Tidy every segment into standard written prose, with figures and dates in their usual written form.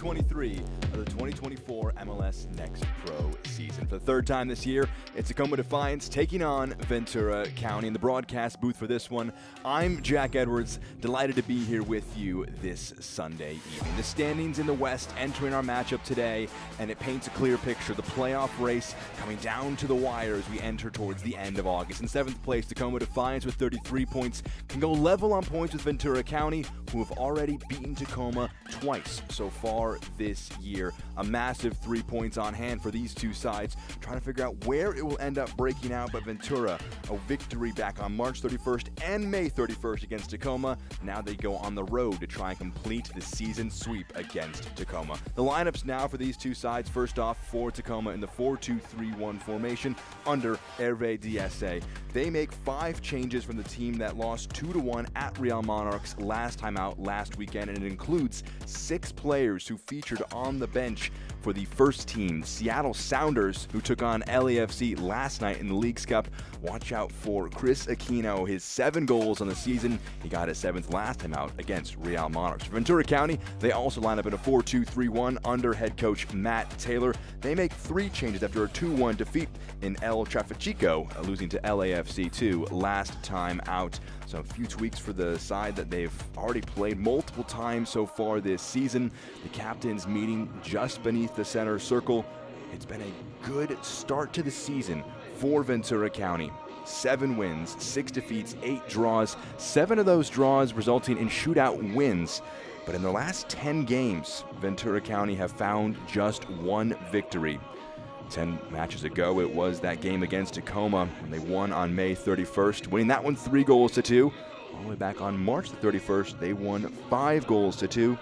23 of the 2024 MLS NEXT Pro season. For the third time this year, it's Tacoma Defiance taking on Ventura County in the broadcast booth for this one. I'm Jack Edwards, delighted to be here with you this Sunday evening. The standings in the West entering our matchup today, and it paints a clear picture. The playoff race coming down to the wire as we enter towards the end of August. In seventh place, Tacoma Defiance with 33 points can go level on points with Ventura County, who have already beaten Tacoma twice so far this year. A massive 3 points on hand for these two sides, trying to figure out where it will end up breaking out. But Ventura, a victory back on March 31st and May 31st against Tacoma. Now they go on the road to try and complete the season sweep against Tacoma. The lineups now for these two sides. First off, for Tacoma in the 4-2-3-1 formation under Hervé DSA. They make 5 changes from the team that lost 2-1 at Real Monarchs last time out last weekend, and it includes 6 players who featured on the bench for the first team, Seattle Sounders, who took on LAFC last night in the Leagues Cup. Watch out for Chris Aquino, his 7 goals on the season. He got his 7th last time out against Real Monarchs. For Ventura County, they also line up in a 4-2-3-1 under head coach Matt Taylor. They make 3 changes after a 2-1 defeat in El Trafichico, losing to LAFC 2 last time out. So a few tweaks for the side that they've already played multiple times so far this season. The captains meeting just beneath the center circle. It's been a good start to the season for Ventura County. 7 wins, 6 defeats, 8 draws, 7 of those draws resulting in shootout wins. But in the last 10 games, Ventura County have found just 1 victory. 10 matches ago, it was that game against Tacoma, and they won on May 31st, winning that one 3-2. All the way back on March the 31st, they won 5-2.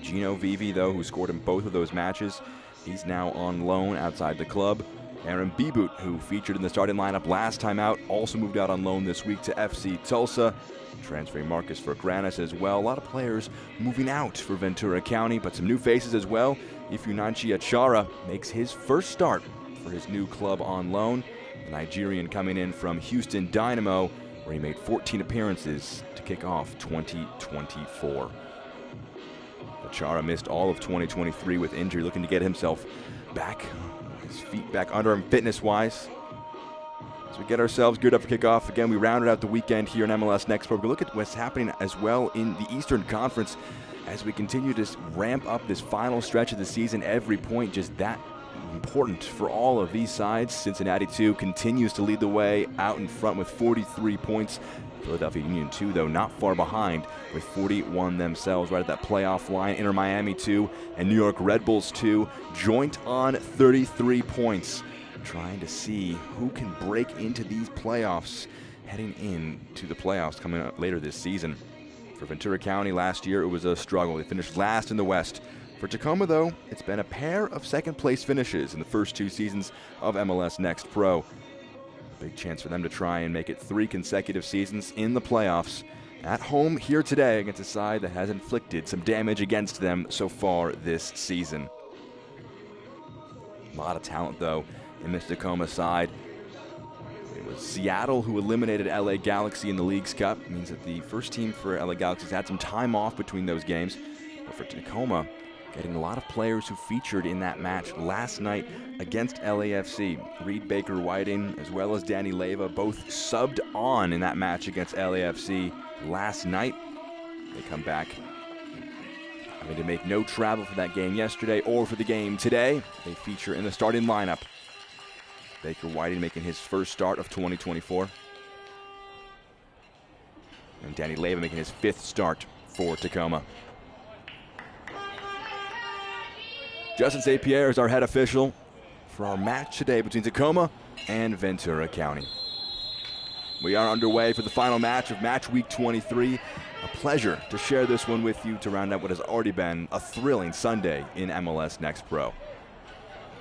Gino Vivi, though, who scored in both of those matches, he's now on loan outside the club. Aaron Beboot, who featured in the starting lineup last time out, also moved out on loan this week to FC Tulsa. Transferring Marcus Vergranis as well. A lot of players moving out for Ventura County, but some new faces as well. Ifunanchi Achara makes his first start for his new club on loan. The Nigerian coming in from Houston Dynamo, where he made 14 appearances to kick off 2024. Achara missed all of 2023 with injury, looking to get himself back, his feet back under him fitness-wise. As we get ourselves geared up for kickoff, again, we rounded out the weekend here in MLS NEXT Pro. We look at what's happening as well in the Eastern Conference as we continue to ramp up this final stretch of the season. Every point just that important for all of these sides. Cincinnati 2 continues to lead the way out in front with 43 points. Philadelphia Union 2, though, not far behind with 41 themselves, right at that playoff line. Inter Miami 2 and New York Red Bulls 2 joint on 33 points. Trying to see who can break into these playoffs, heading into the playoffs coming up later this season. For Ventura County last year, it was a struggle. They finished last in the West. For Tacoma, though, it's been a pair of second-place finishes in the first 2 seasons of MLS NEXT Pro. Big chance for them to try and make it 3 consecutive seasons in the playoffs. At home here today against a side that has inflicted some damage against them so far this season. A lot of talent, though, in this Tacoma side. It was Seattle who eliminated LA Galaxy in the Leagues Cup. It means that the first team for LA Galaxy has had some time off between those games. But for Tacoma, getting a lot of players who featured in that match last night against LAFC. Reed Baker-Whiting as well as Danny Leyva both subbed on in that match against LAFC last night. They come back having to make no travel for that game yesterday or for the game today. They feature in the starting lineup. Baker-Whiting making his first start of 2024. And Danny Leyva making his 5th start for Tacoma. Justin St. Pierre is our head official for our match today between Tacoma and Ventura County. We are underway for the final match of match week 23. A pleasure to share this one with you to round out what has already been a thrilling Sunday in MLS NEXT Pro.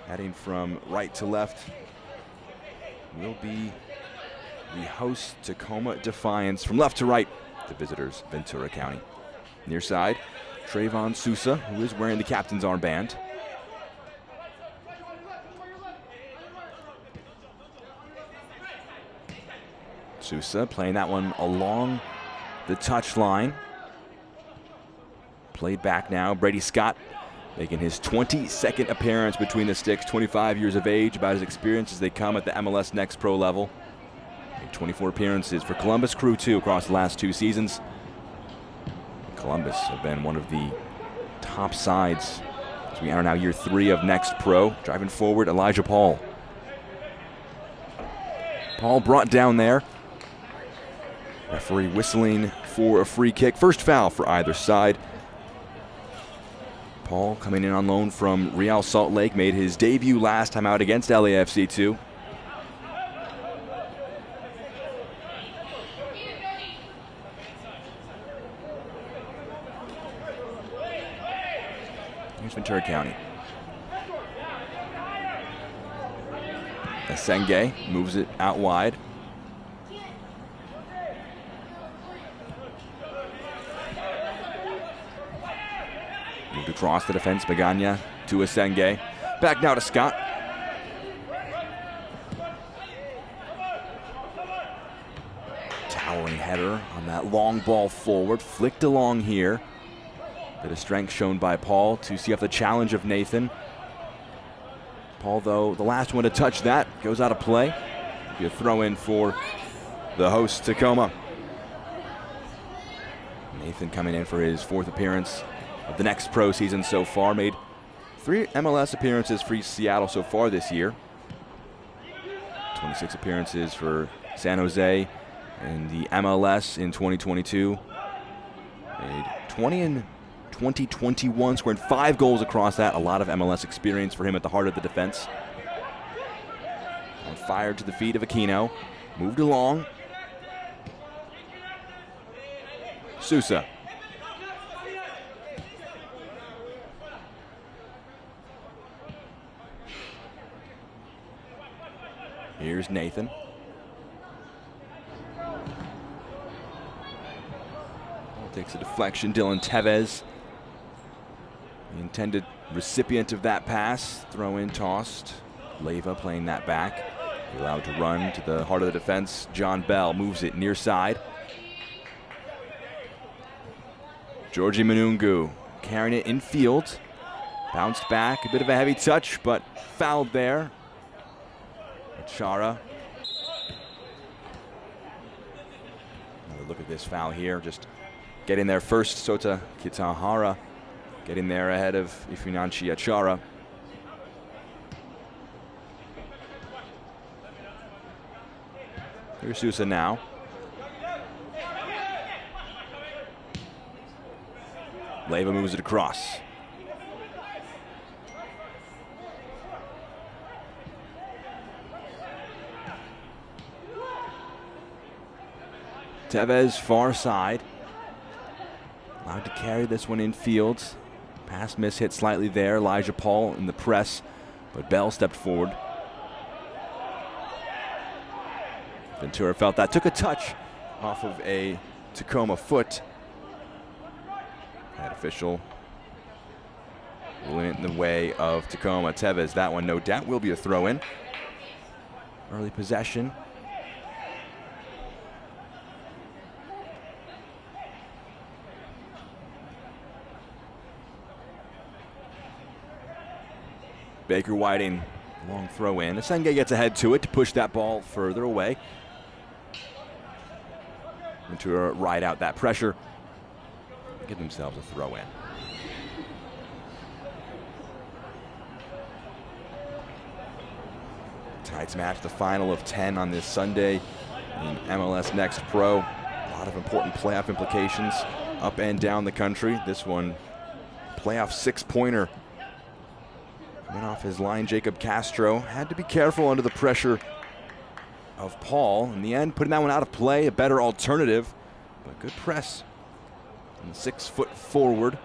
Heading from right to left will be the host Tacoma Defiance. From left to right, the visitors Ventura County. Near side, Trayvon Sousa, who is wearing the captain's armband. Sousa playing that one along the touchline. Played back now. Brady Scott Making his 22nd appearance between the sticks, 25 years of age, about as experienced as they come at the MLS Next Pro level. Made 24 appearances for Columbus Crew too across the last 2 seasons. Columbus have been one of the top sides as we enter now year 3 of Next Pro. Driving forward, Elijah Paul. Paul brought down there. Referee whistling for a free kick. First foul for either side. Paul coming in on loan from Real Salt Lake, made his debut last time out against LAFC 2. Here's Ventura County. Senge moves it out wide. Moved across the defense, Magana to Asenge. Back now to Scott. Towering header on that long ball forward, flicked along here. Bit of strength shown by Paul to see off the challenge of Nathan. Paul, though, the last one to touch that, goes out of play. Be a throw in for the host, Tacoma. Nathan coming in for his 4th appearance of the Next Pro season so far. Made 3 MLS appearances for Seattle so far this year. 26 appearances for San Jose and the MLS in 2022. Made 20 in 2021, scoring 5 goals across that. A lot of MLS experience for him at the heart of the defense. And fired to the feet of Aquino. Moved along. Sousa. Here's Nathan. Takes a deflection. Dylan Tevez, the intended recipient of that pass. Throw in tossed. Leyva playing that back. Allowed to run to the heart of the defense. John Bell moves it near side. Georgie Manungu carrying it in field. Bounced back. A bit of a heavy touch, but fouled there. Chara. Another look at this foul here. Just getting there first. Sota Kitahara getting there ahead of Ifunanchi Achara. Here's Sousa now. Leyva moves it across. Tevez far side. Allowed to carry this one in field. Pass miss hit slightly there. Elijah Paul in the press, but Bell stepped forward. Ventura felt that. Took a touch off of a Tacoma foot. That official went in the way of Tacoma. Tevez, that one no doubt will be a throw in. Early possession. Baker Whiting, long throw in. Asenge gets ahead to it to push that ball further away. Ventura ride out that pressure. Give themselves a throw in. Tonight's match, the final of 10 on this Sunday in MLS Next Pro. A lot of important playoff implications up and down the country. This one, playoff 6-pointer. Coming off his line, Jacob Castro had to be careful under the pressure of Paul. In the end, putting that one out of play, a better alternative, but good press. And 6 foot forward.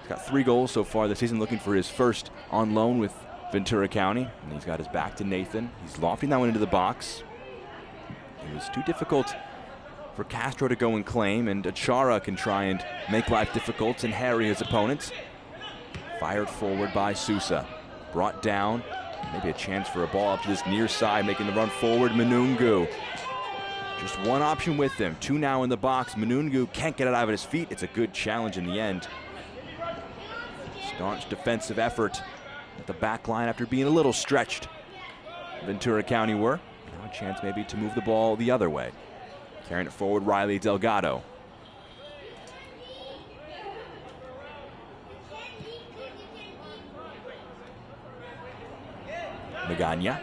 He's got 3 goals so far this season, looking for his first on loan with Ventura County. And he's got his back to Nathan. He's lofting that one into the box. It was too difficult for Castro to go and claim, and Achara can try and make life difficult and harry his opponents. Fired forward by Sousa. Brought down, maybe a chance for a ball up to this near side, making the run forward, Manungu. Just one option with him, 2 now in the box. Manungu can't get it out of his feet. It's a good challenge in the end. So Staunch defensive effort at the back line after being a little stretched. Ventura County were. Now a chance maybe to move the ball the other way. Carrying it forward, Riley Delgado. Magana.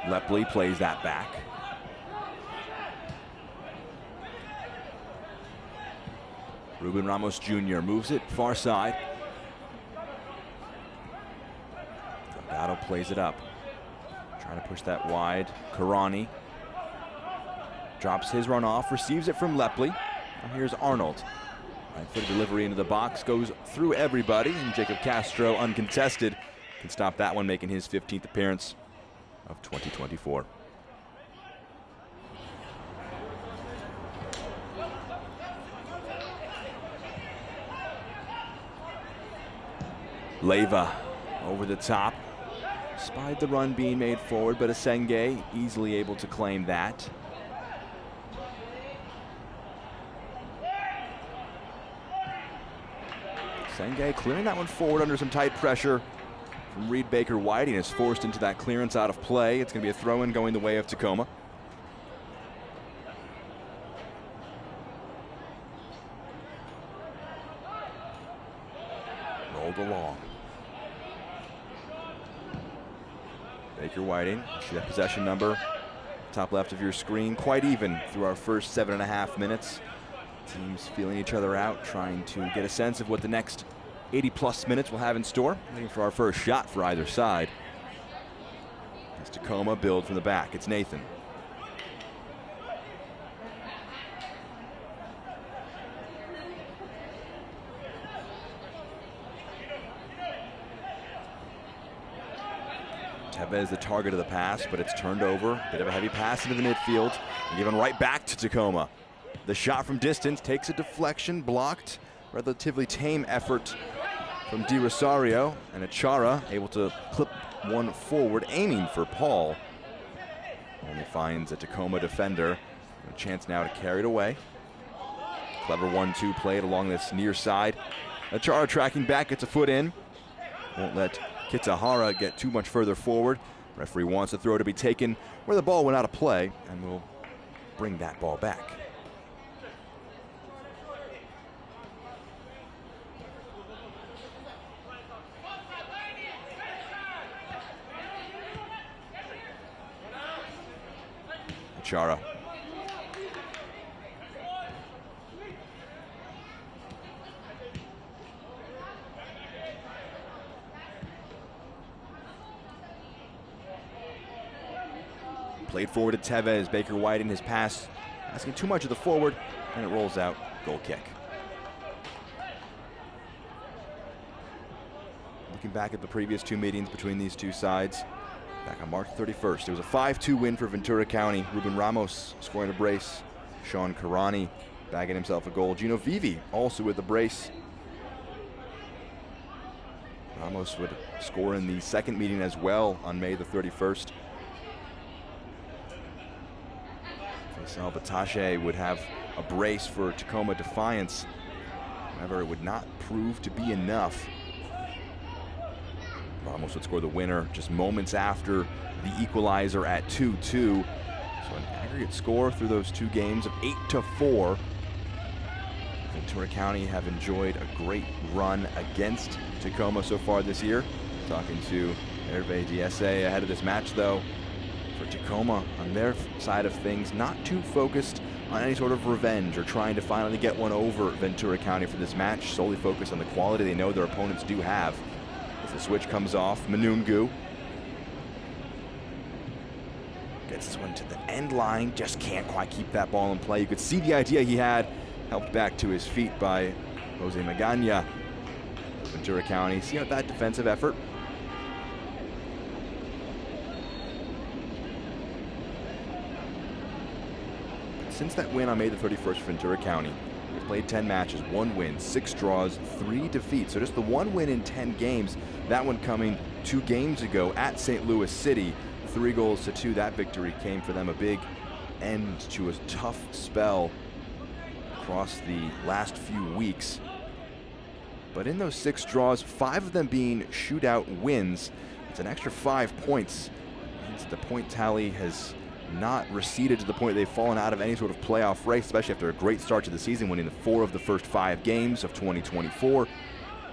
Lepley plays that back. Ruben Ramos Jr. moves it far side. Delgado plays it up. Trying to push that wide. Karani drops his run off, receives it from Lepley. Now here's Arnold. Right-foot delivery into the box, goes through everybody, and Jacob Castro, uncontested, can stop that one, making his 15th appearance of 2024. Leyva over the top. Spied the run being made forward, but Asenge easily able to claim that. Asenge clearing that one forward under some tight pressure from Reed Baker Whiting, is forced into that clearance out of play. It's going to be a throw-in going the way of Tacoma. Rolled along. Baker Whiting, see that possession number, top left of your screen, quite even through our first 7.5 minutes. Teams feeling each other out, trying to get a sense of what the next 80+ minutes we'll have in store. Waiting for our first shot for either side. As Tacoma build from the back, it's Nathan. Tevez the target of the pass, but it's turned over. Bit of a heavy pass into the midfield, and given right back to Tacoma. The shot from distance takes a deflection, blocked. Relatively tame effort from Di Rosario, and Achara able to clip one forward, aiming for Paul. Only finds a Tacoma defender. A chance now to carry it away. Clever 1-2 played along this near side. Achara tracking back, gets a foot in. Won't let Kitahara get too much further forward. Referee wants the throw to be taken where the ball went out of play, and will bring that ball back. Achara. Played forward to Tevez. Baker Whiting, his pass asking too much of the forward, and it rolls out. Goal kick. Looking back at the previous two meetings between these two sides, back on March 31st, it was a 5-2 win for Ventura County. Ruben Ramos scoring a brace. Sean Karani bagging himself a goal. Gino Vivi also with the brace. Ramos would score in the second meeting as well on May the 31st. Faisal Batache would have a brace for Tacoma Defiance. However, it would not prove to be enough. Ramos would score the winner just moments after the equalizer at 2-2. So an aggregate score through those two games of 8-4. Ventura County have enjoyed a great run against Tacoma so far this year. Talking to Hervé Diesse ahead of this match, though. For Tacoma, on their side of things, not too focused on any sort of revenge or trying to finally get one over Ventura County for this match. Solely focused on the quality they know their opponents do have. As the switch comes off, Manungu gets this one to the end line, just can't quite keep that ball in play. You could see the idea he had, helped back to his feet by Jose Magana. Ventura County, see out that defensive effort. Since that win on May the 31st for Ventura County, they've played 10 matches, 1 win, 6 draws, 3 defeats. So just the 1 win in 10 games, that one coming 2 games ago at St. Louis City. 3-2. That victory came for them, a big end to a tough spell across the last few weeks. But in those 6 draws, 5 of them being shootout wins, it's an extra 5 points. The point tally has not receded to the point they've fallen out of any sort of playoff race, especially after a great start to the season, winning 4 of the first 5 games of 2024.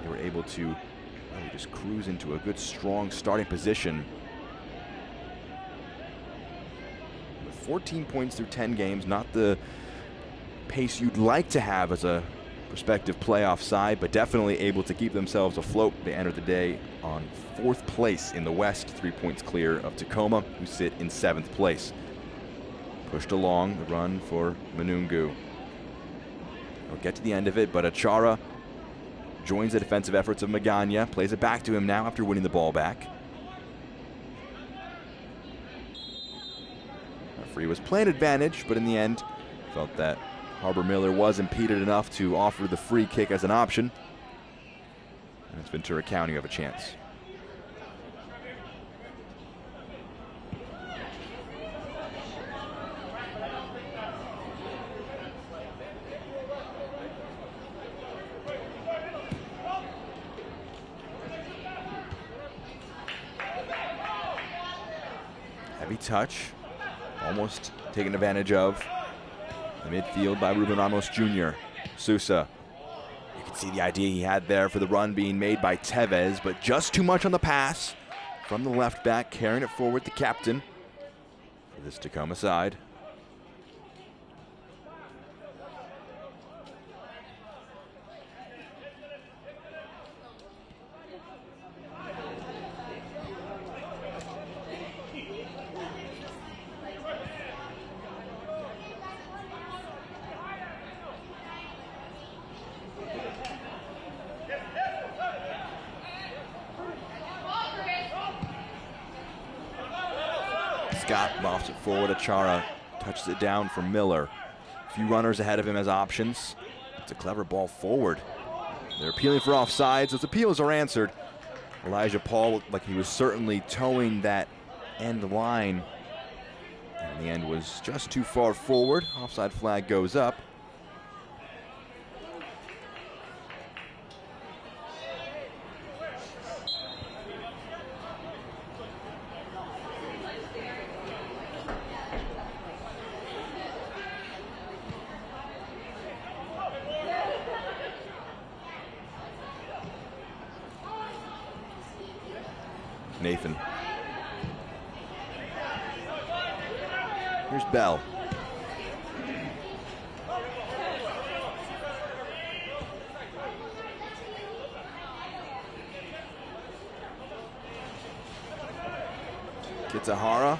They were able to really just cruise into a good, strong starting position. With 14 points through 10 games, not the pace you'd like to have as a prospective playoff side, but definitely able to keep themselves afloat. They entered the day on 4th place in the West, 3 points clear of Tacoma, who sit in 7th place. Pushed along the run for Manungu. He'll get to the end of it, but Achara joins the defensive efforts of Magana, plays it back to him now after winning the ball back. Referee was playing advantage, but in the end felt that Harbor Miller was impeded enough to offer the free kick as an option. And it's Ventura County who have a chance. Heavy touch, almost taken advantage of. The midfield by Ruben Ramos Jr. Sousa. You can see the idea he had there for the run being made by Tevez, but just too much on the pass from the left back, carrying it forward, the captain for this Tacoma side. Scott lofts it forward. Achara touches it down for Miller. A few runners ahead of him as options. It's a clever ball forward. They're appealing for offsides. Those appeals are answered. Elijah Paul looked like he was certainly towing that end line. And the end was just too far forward. Offside flag goes up. Nathan. Here's Bell. Kitsahara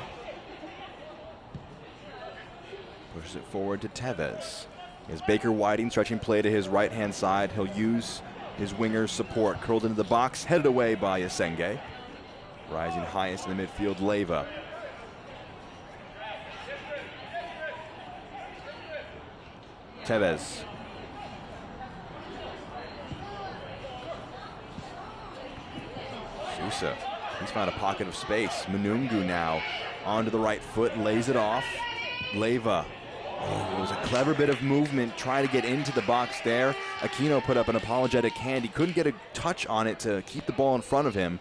pushes it forward to Tevez. As Baker Whiting stretching play to his right-hand side, he'll use his winger's support. Curled into the box, headed away by Yasenge. Rising highest in the midfield, Leyva. Tevez. Sousa. He's found a pocket of space. Manungu now onto the right foot, lays it off. Leyva. Oh, it was a clever bit of movement, trying to get into the box there. Aquino put up an apologetic hand. He couldn't get a touch on it to keep the ball in front of him.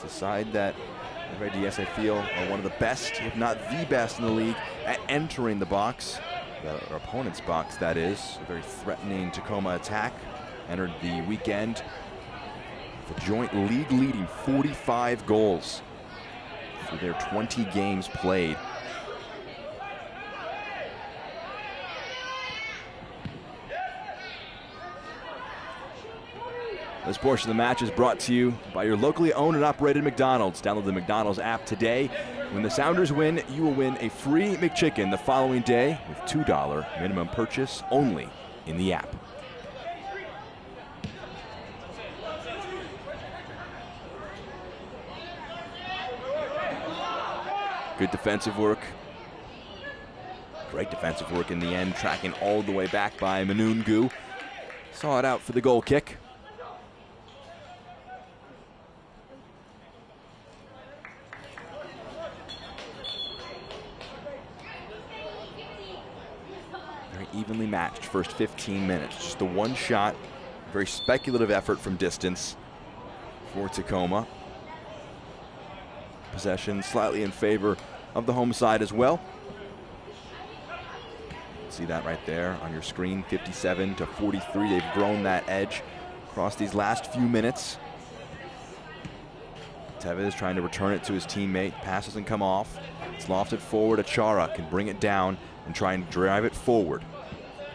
It's a side that RDS, I feel, are one of the best, if not the best in the league at entering the box. Their opponent's box, that is. A very threatening Tacoma attack. Entered the weekend with a joint league-leading 45 goals through their 20 games played. This portion of the match is brought to you by your locally owned and operated McDonald's. Download the McDonald's app today. When the Sounders win, you will win a free McChicken the following day with $2 minimum purchase only in the app. Good defensive work. Great defensive work in the end, tracking all the way back by Manungu. Saw it out for the goal kick. evenly matched first 15 minutes. Just the one shot, very speculative effort from distance for Tacoma. Possession slightly in favor of the home side as well. See that right there on your screen, 57 to 43. They've grown that edge across these last few minutes. Tevez trying to return it to his teammate. Pass doesn't come off. It's lofted forward. Achara can bring it down and try and drive it forward.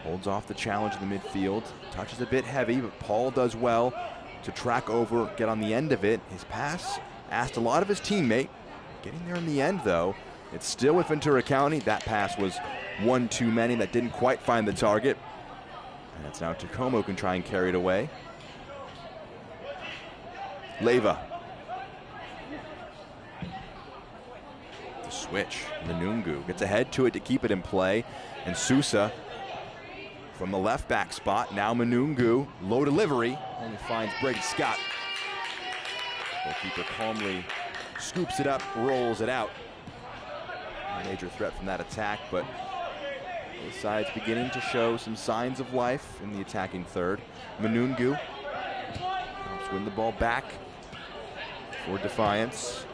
Holds off the challenge in the midfield. Touches a bit heavy, but Paul does well to track over, get on the end of it. His pass asked a lot of his teammate. Getting there in the end, though. It's still with Ventura County. That pass was one too many. That didn't quite find the target. And it's now Tacoma who can try and carry it away. Leyva. The switch. Manungu gets ahead to it to keep it in play. And Sousa from the left back spot. Now Manungu. Low delivery. Only finds Brady Scott. Goalkeeper calmly scoops it up, rolls it out. A major threat from that attack, but both sides beginning to show some signs of life in the attacking third. Manungu helps win the ball back for Defiance.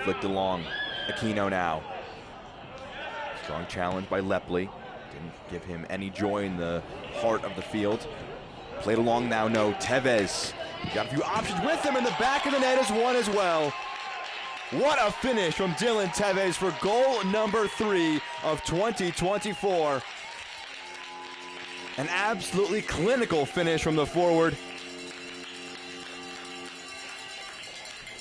Flicked along. Aquino now. Strong challenge by Lepley. Didn't give him any joy in the heart of the field. Played along now, no. Tevez got a few options with him, and the back of the net is one as well. What a finish from Dylan Tevez for goal number 3 of 2024. An absolutely clinical finish from the forward.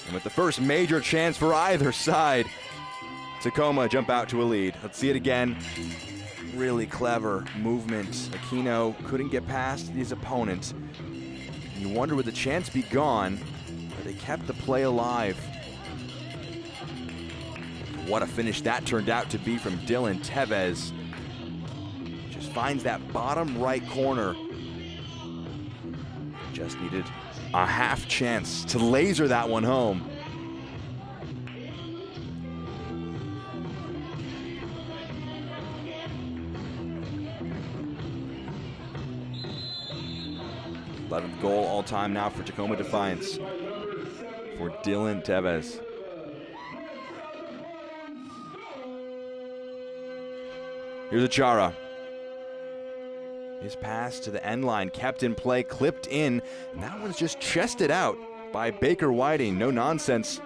And with the first major chance for either side, Tacoma jump out to a lead. Let's see it again. Really clever movement. Aquino couldn't get past his opponent. You wonder, would the chance be gone? But they kept the play alive. What a finish that turned out to be from Dylan Tevez. Just finds that bottom right corner. Just needed a half chance to laser that one home. th goal all time now for Tacoma Defiance for Dylan Tevez. Here's Achara. His pass to the end line, kept in play, clipped in, and that one's just chested out by Baker Whiting. No nonsense,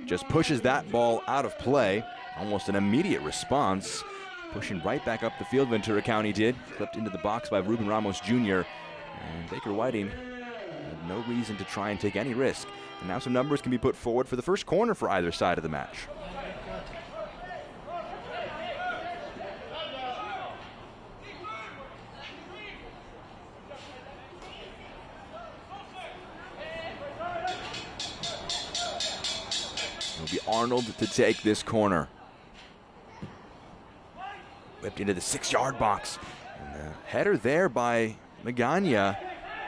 just pushes that ball out of play. Almost an immediate response, pushing right back up the field, Ventura County did. Clipped into the box by Ruben Ramos Jr. And Baker Whiting had no reason to try and take any risk. And now some numbers can be put forward for the first corner for either side of the match. It'll be Arnold to take this corner. Whipped into the 6-yard box. And the header there by Magana.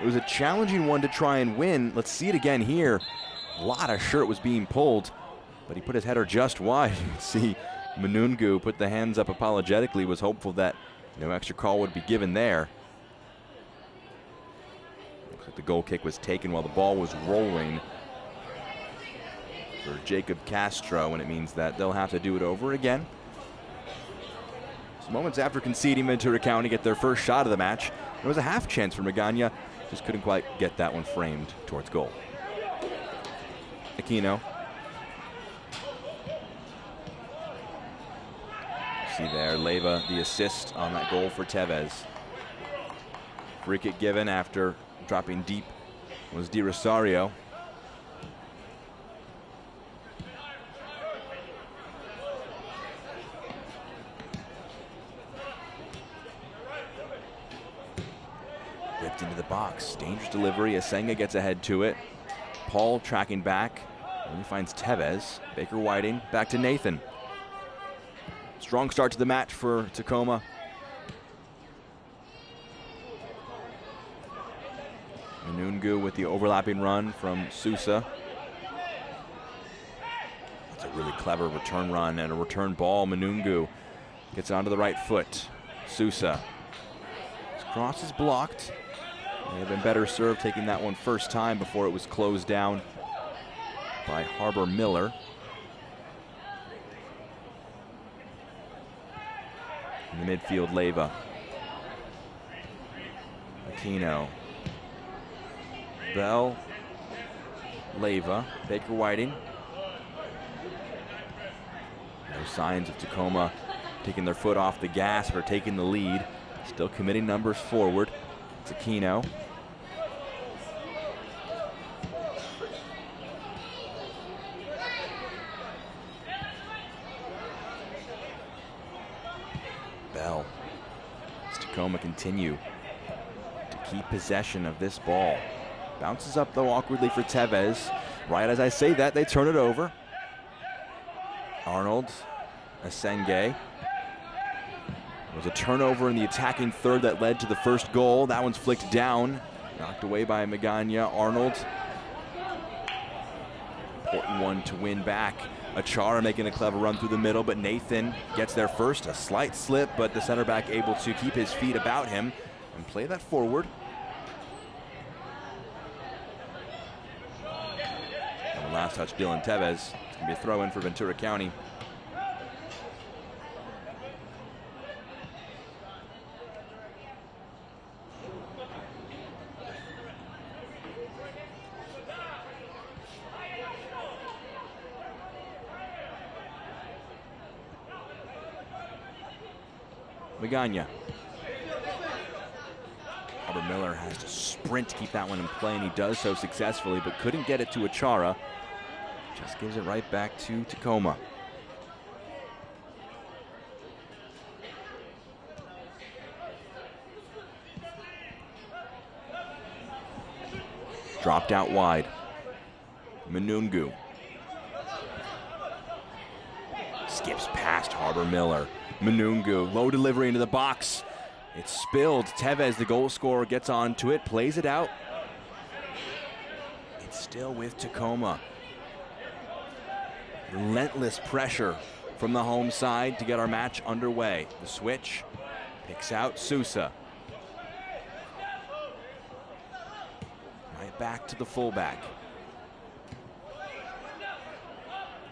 It was a challenging one to try and win. Let's see it again here. A lot of shirt was being pulled, but he put his header just wide. You can see Manungu put the hands up apologetically, was hopeful that no extra call would be given there. Looks like the goal kick was taken while the ball was rolling for Jacob Castro, and it means that they'll have to do it over again. So moments after conceding, Ventura County get their first shot of the match. There was a half chance for Magana, just couldn't quite get that one framed towards goal. Aquino. See there, Leyva, the assist on that goal for Tevez. Free kick given after dropping deep was Di Rosario. Whipped into the box. Dangerous delivery. Asenga gets ahead to it. Paul tracking back. And he finds Tevez. Baker Whiting back to Nathan. Strong start to the match for Tacoma. Manungu with the overlapping run from Sousa. That's a really clever return run and a return ball. Manungu gets onto the right foot. Sousa. His cross is blocked. May have been better served taking that one first time before it was closed down by Harbor Miller. In the midfield, Leyva. Aquino. Bell. Leyva. Baker Whiting. No signs of Tacoma taking their foot off the gas or taking the lead. Still committing numbers forward. It's Aquino. Bell. Does Tacoma continue to keep possession of this ball? Bounces up though awkwardly for Tevez. Right as I say that, they turn it over. Arnold. Asenge. There was a turnover in the attacking third that led to the first goal. That one's flicked down. Knocked away by Magana. Arnold. Important one to win back. Achara making a clever run through the middle, but Nathan gets there first. A slight slip, but the center back able to keep his feet about him and play that forward. And the last touch, Dylan Tevez. It's going to be a throw in for Ventura County. Magana. Harbor Miller has to sprint to keep that one in play, and he does so successfully, but couldn't get it to Achara. Just gives it right back to Tacoma. Dropped out wide. Manungu. Skips past Harbor Miller. Manungu, low delivery into the box. It's spilled. Tevez, the goal scorer, gets onto it, plays it out. It's still with Tacoma. Relentless pressure from the home side to get our match underway. The switch picks out Sousa. Right back to the fullback.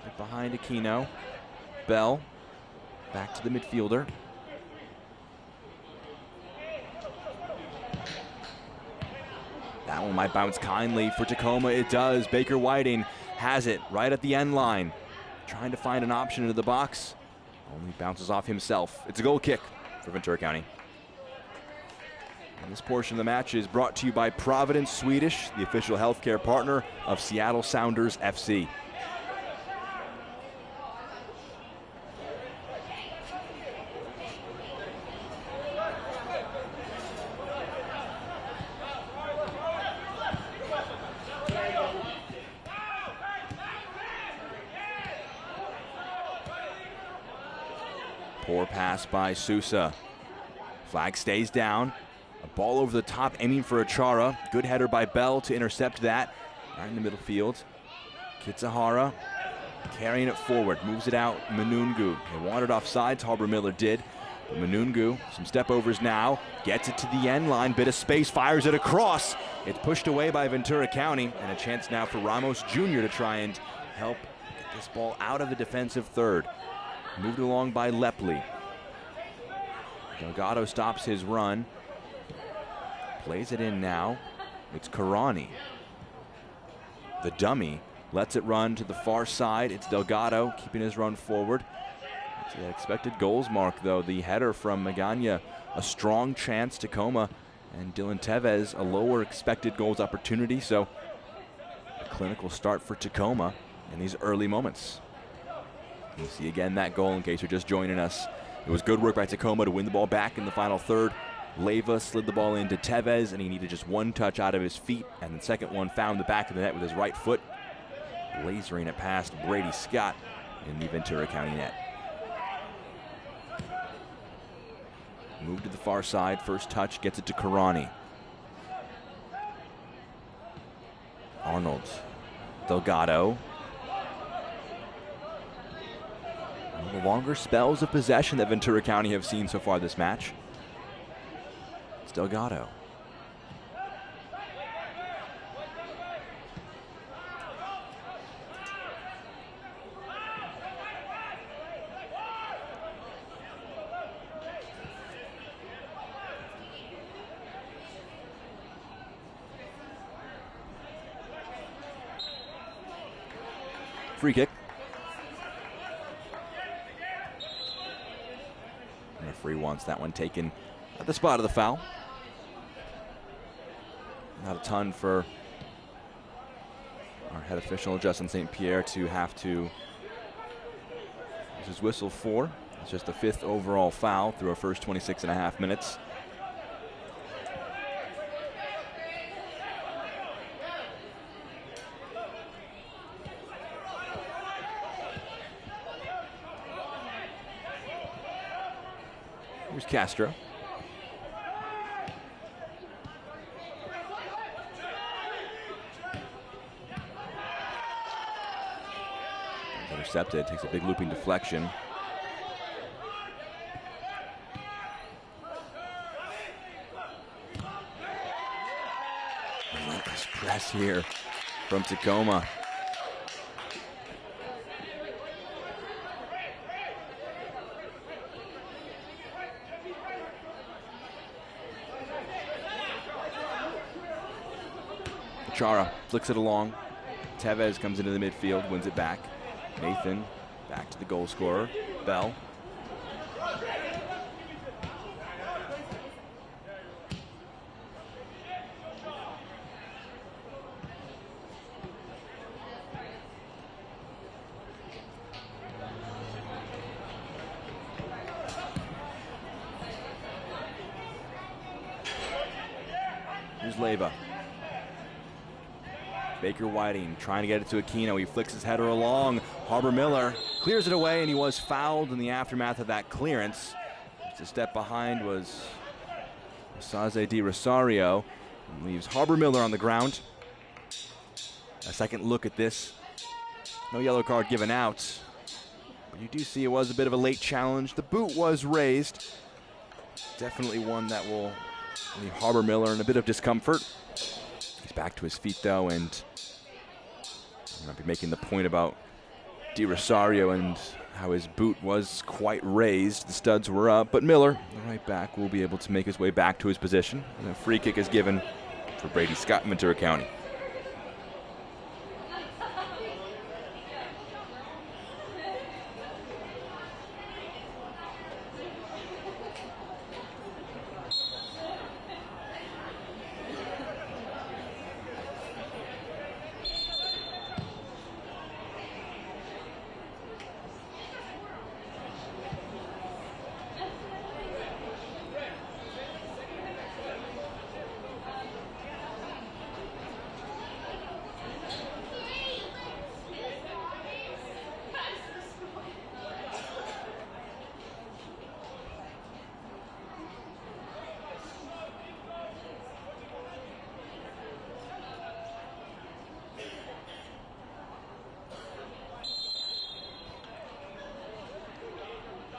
Right behind Aquino. Bell. Back to the midfielder. That one might bounce kindly for Tacoma. It does. Baker Whiting has it right at the end line. Trying to find an option into the box. Only bounces off himself. It's a goal kick for Ventura County. And this portion of the match is brought to you by Providence Swedish, the official healthcare partner of Seattle Sounders FC. Poor pass by Sousa. Flag stays down. A ball over the top, aiming for Achara. Good header by Bell to intercept that. Right in the middle field. Kitsahara carrying it forward. Moves it out. Manungu. They wanted offsides. Harbor Miller did. But Manungu, some step overs now. Gets it to the end line. Bit of space. Fires it across. It's pushed away by Ventura County. And a chance now for Ramos Jr. to try and help get this ball out of the defensive third. Moved along by Lepley. Delgado stops his run. Plays it in now. It's Karani. The dummy lets it run to the far side. It's Delgado keeping his run forward. It's the expected goals mark, though. The header from Magana, a strong chance. Tacoma and Dylan Tevez, a lower expected goals opportunity. So a clinical start for Tacoma in these early moments. You see again that goal in case you're just joining us. It was good work by Tacoma to win the ball back in the final third. Leyva slid the ball into Tevez, and he needed just one touch out of his feet. And the second one found the back of the net with his right foot, lasering it past Brady Scott in the Ventura County net. Move to the far side. First touch gets it to Karani. Arnold. Delgado. One of the longer spells of possession that Ventura County have seen so far this match. It's Delgado. Free kick. The referee wants that one taken at the spot of the foul. Not a ton for our head official, Justin St. Pierre, to have to use his whistle for. It's just the 5th overall foul through our first 26.5 minutes. Here's Castro. Intercepted, takes a big looping deflection. Relentless press here from Tacoma. Chara flicks it along. Tevez comes into the midfield, wins it back. Nathan back to the goal scorer, Bell. Here's Leyva. Baker Whiting trying to get it to Aquino. He flicks his header along. Harbor Miller clears it away, and he was fouled in the aftermath of that clearance. Just a step behind was Saze Di Rosario. And leaves Harbor Miller on the ground. A second look at this. No yellow card given out. But you do see it was a bit of a late challenge. The boot was raised. Definitely one that will leave Harbor Miller in a bit of discomfort. He's back to his feet, though, and I'll be making the point about Di Rosario and how his boot was quite raised. The studs were up, but Miller, the right back, will be able to make his way back to his position. And a free kick is given for Brady Scott in Ventura County.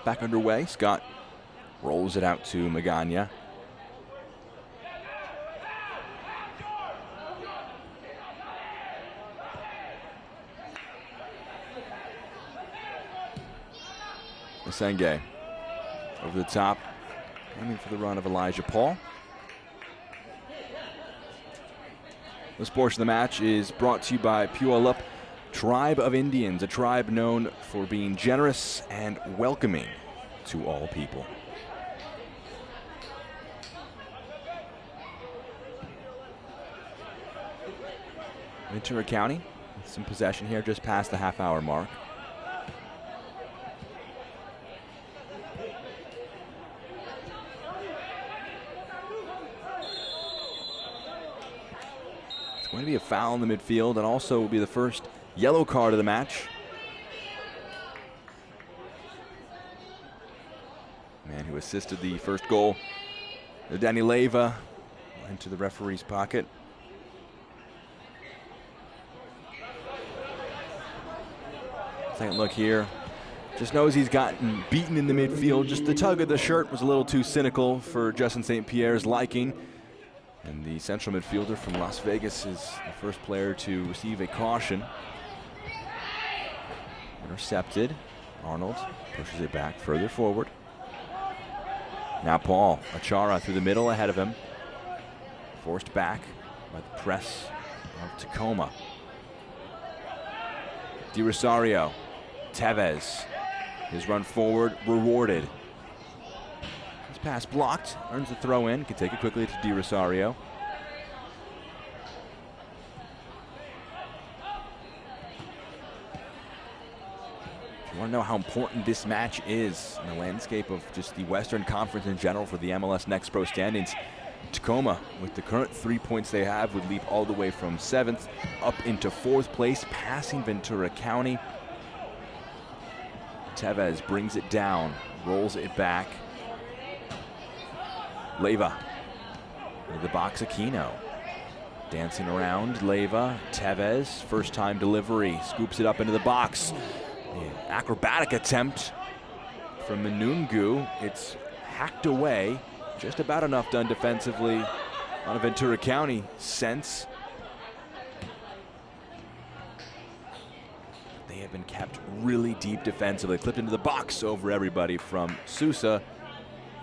Back underway. Scott rolls it out to Magana. Masenge over the top, aiming for the run of Elijah Paul. This portion of the match is brought to you by Puyallup Tribe of Indians, a tribe known for being generous and welcoming to all people. Ventura County with some possession here just past the half-hour mark. It's going to be a foul in the midfield, and also will be the first yellow card of the match. Man who assisted the first goal, Danny Leyva, into the referee's pocket. Second look here. Just knows he's gotten beaten in the midfield. Just the tug of the shirt was a little too cynical for Justin St. Pierre's liking. And the central midfielder from Las Vegas is the first player to receive a caution. Intercepted. Arnold pushes it back further forward. Now Paul Achara through the middle ahead of him. Forced back by the press of Tacoma. Di Rosario. Tevez. His run forward rewarded. His pass blocked. Earns the throw in. Can take it quickly to Di Rosario. You want to know how important this match is in the landscape of just the Western Conference in general for the MLS Next Pro standings. Tacoma, with the current 3 points they have, would leap all the way from 7th up into 4th place, passing Ventura County. Tevez brings it down, rolls it back. Leyva into the box, Aquino. Dancing around, Leyva, Tevez, first time delivery, scoops it up into the box. The acrobatic attempt from Manungu. It's hacked away. Just about enough done defensively on a Ventura County sense. They have been kept really deep defensively. Clipped into the box over everybody from Sousa.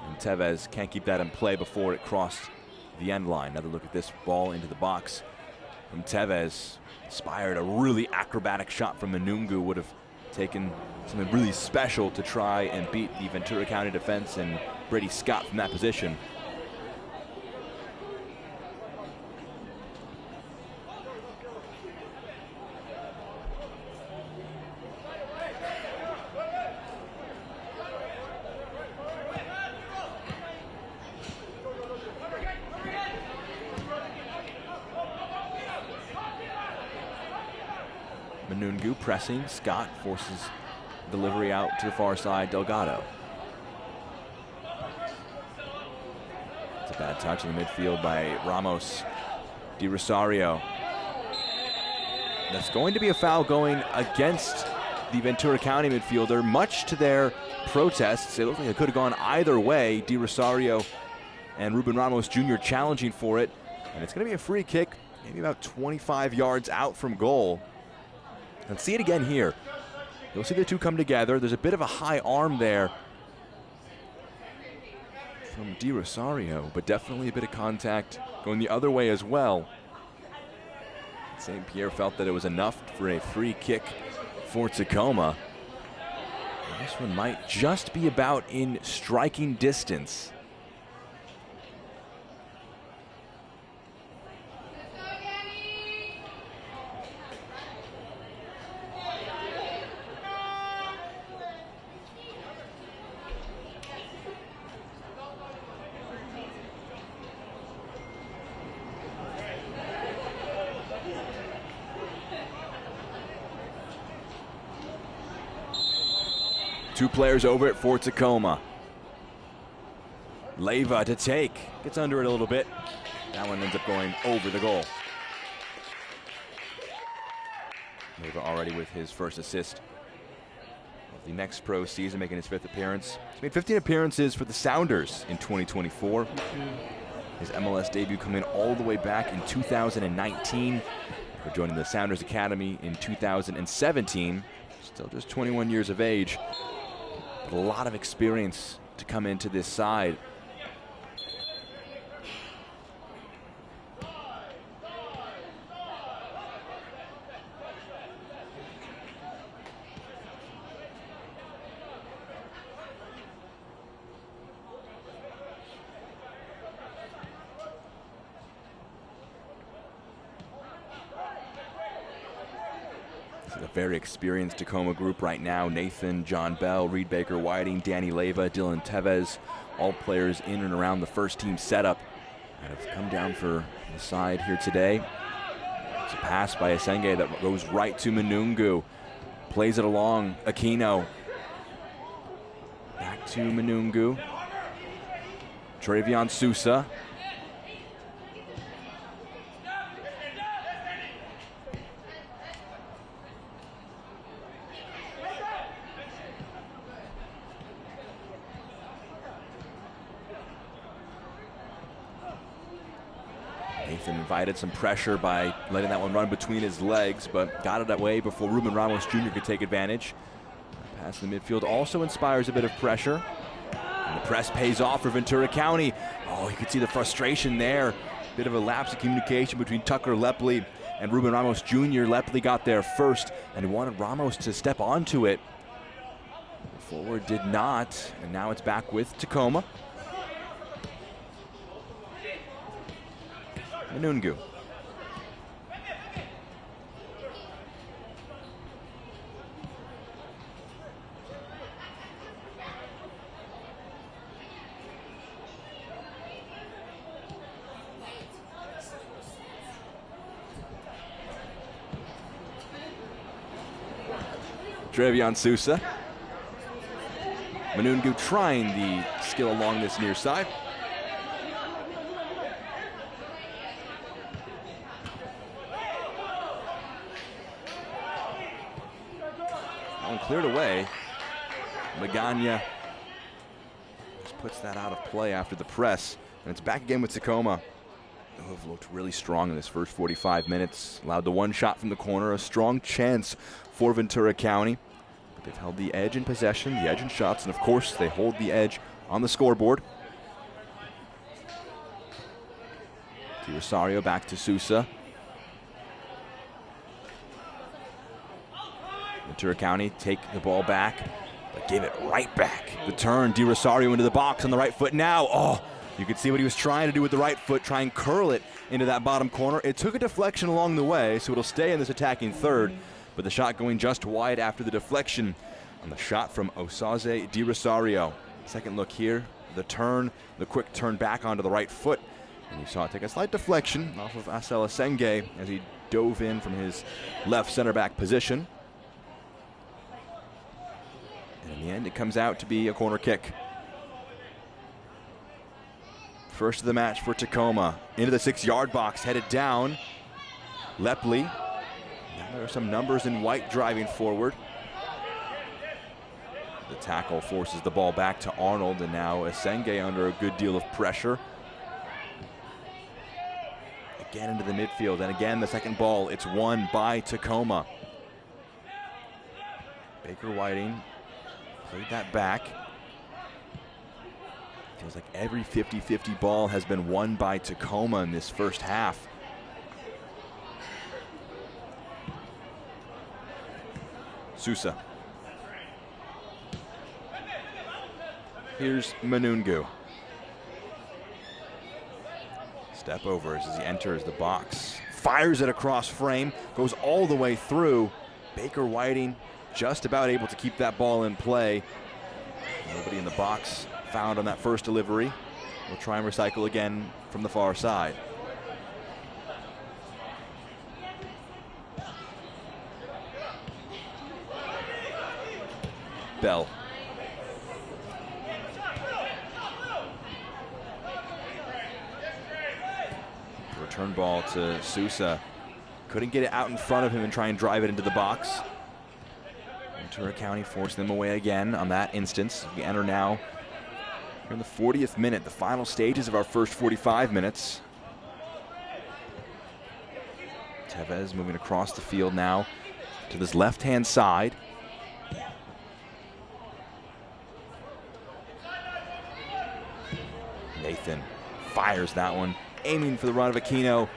And Tevez can't keep that in play before it crossed the end line. Another look at this ball into the box from Tevez. Inspired a really acrobatic shot from Manungu. Would have taken something really special to try and beat the Ventura County defense and Brady Scott from that position. Manungu pressing. Scott forces delivery out to the far side. Delgado. It's a bad touch in the midfield by Ramos. Di Rosario. That's going to be a foul going against the Ventura County midfielder. Much to their protests, it looked like it could have gone either way. Di Rosario and Ruben Ramos Jr. challenging for it. And it's going to be a free kick, maybe about 25 yards out from goal. Let's see it again here. You'll see the two come together. There's a bit of a high arm there from Di Rosario, but definitely a bit of contact going the other way as well. St. Pierre felt that it was enough for a free kick for Tacoma. And this one might just be about in striking distance. Two players over it for Tacoma. Leyva to take. Gets under it a little bit. That one ends up going over the goal. Leyva already with his first assist of the Next Pro season, making his 5th appearance. He's made 15 appearances for the Sounders in 2024. His MLS debut coming all the way back in 2019. For joining the Sounders Academy in 2017. Still just 21 years of age. But a lot of experience to come into this side. A very experienced Tacoma group right now. Nathan, John Bell, Reed Baker Whiting, Danny Leyva, Dylan Tevez, all players in and around the first team setup that have come down for the side here today. It's a pass by Asenge that goes right to Manungu. Plays it along, Aquino. Back to Manungu. Travion Sousa. Nathan invited some pressure by letting that one run between his legs, but got it away before Ruben Ramos Jr. could take advantage. Pass in the midfield also inspires a bit of pressure. And the press pays off for Ventura County. Oh, you could see the frustration there. Bit of a lapse of communication between Tucker Lepley and Ruben Ramos Jr. Lepley got there first and wanted Ramos to step onto it. The forward did not, and now it's back with Tacoma. Manungu. Trevion Sousa. Manungu trying the skill along this near side. Cleared away. Magana just puts that out of play after the press. And it's back again with Tacoma, who have looked really strong in this first 45 minutes. Allowed the one shot from the corner, a strong chance for Ventura County. But they've held the edge in possession, the edge in shots, and of course they hold the edge on the scoreboard. Di Rosario back to Sousa. Ventura County take the ball back, but gave it right back. The turn, Di Rosario into the box on the right foot now. Oh, you could see what he was trying to do with the right foot, try and curl it into that bottom corner. It took a deflection along the way, so it'll stay in this attacking third, but the shot going just wide after the deflection on the shot from Osaze Di Rosario. Second look here, the turn, the quick turn back onto the right foot, and you saw it take a slight deflection off of Asela Senge as he dove in from his left center back position. And in the end, it comes out to be a corner kick. First of the match for Tacoma. Into the 6-yard box, headed down. Lepley. Now there are some numbers in white driving forward. The tackle forces the ball back to Arnold, and now Asenge under a good deal of pressure. Again into the midfield, and again the second ball. It's won by Tacoma. Baker Whiting played that back. Feels like every 50-50 ball has been won by Tacoma in this first half. Sousa. Here's Manungu. Step over as he enters the box. Fires it across frame, goes all the way through. Baker Whiting just about able to keep that ball in play. Nobody in the box found on that first delivery. We'll try and recycle again from the far side. Bell. Return ball to Sousa. Couldn't get it out in front of him and try and drive it into the box. Ventura County forced them away again on that instance. We enter now in the 40th minute, the final stages of our first 45 minutes. Tevez moving across the field now to this left-hand side. Nathan fires that one, aiming for the run of Aquino.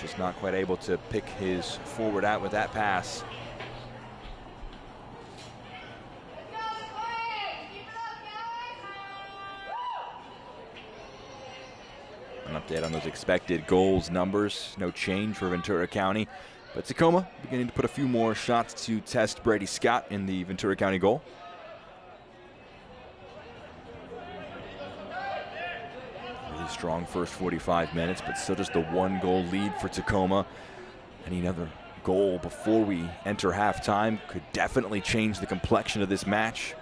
Just not quite able to pick his forward out with that pass. An update on those expected goals numbers. No change for Ventura County, but Tacoma beginning to put a few more shots to test Brady Scott in the Ventura County goal. Really strong first 45 minutes, but still just a 1-goal lead for Tacoma. Any another goal before we enter halftime could definitely change the complexion of this match.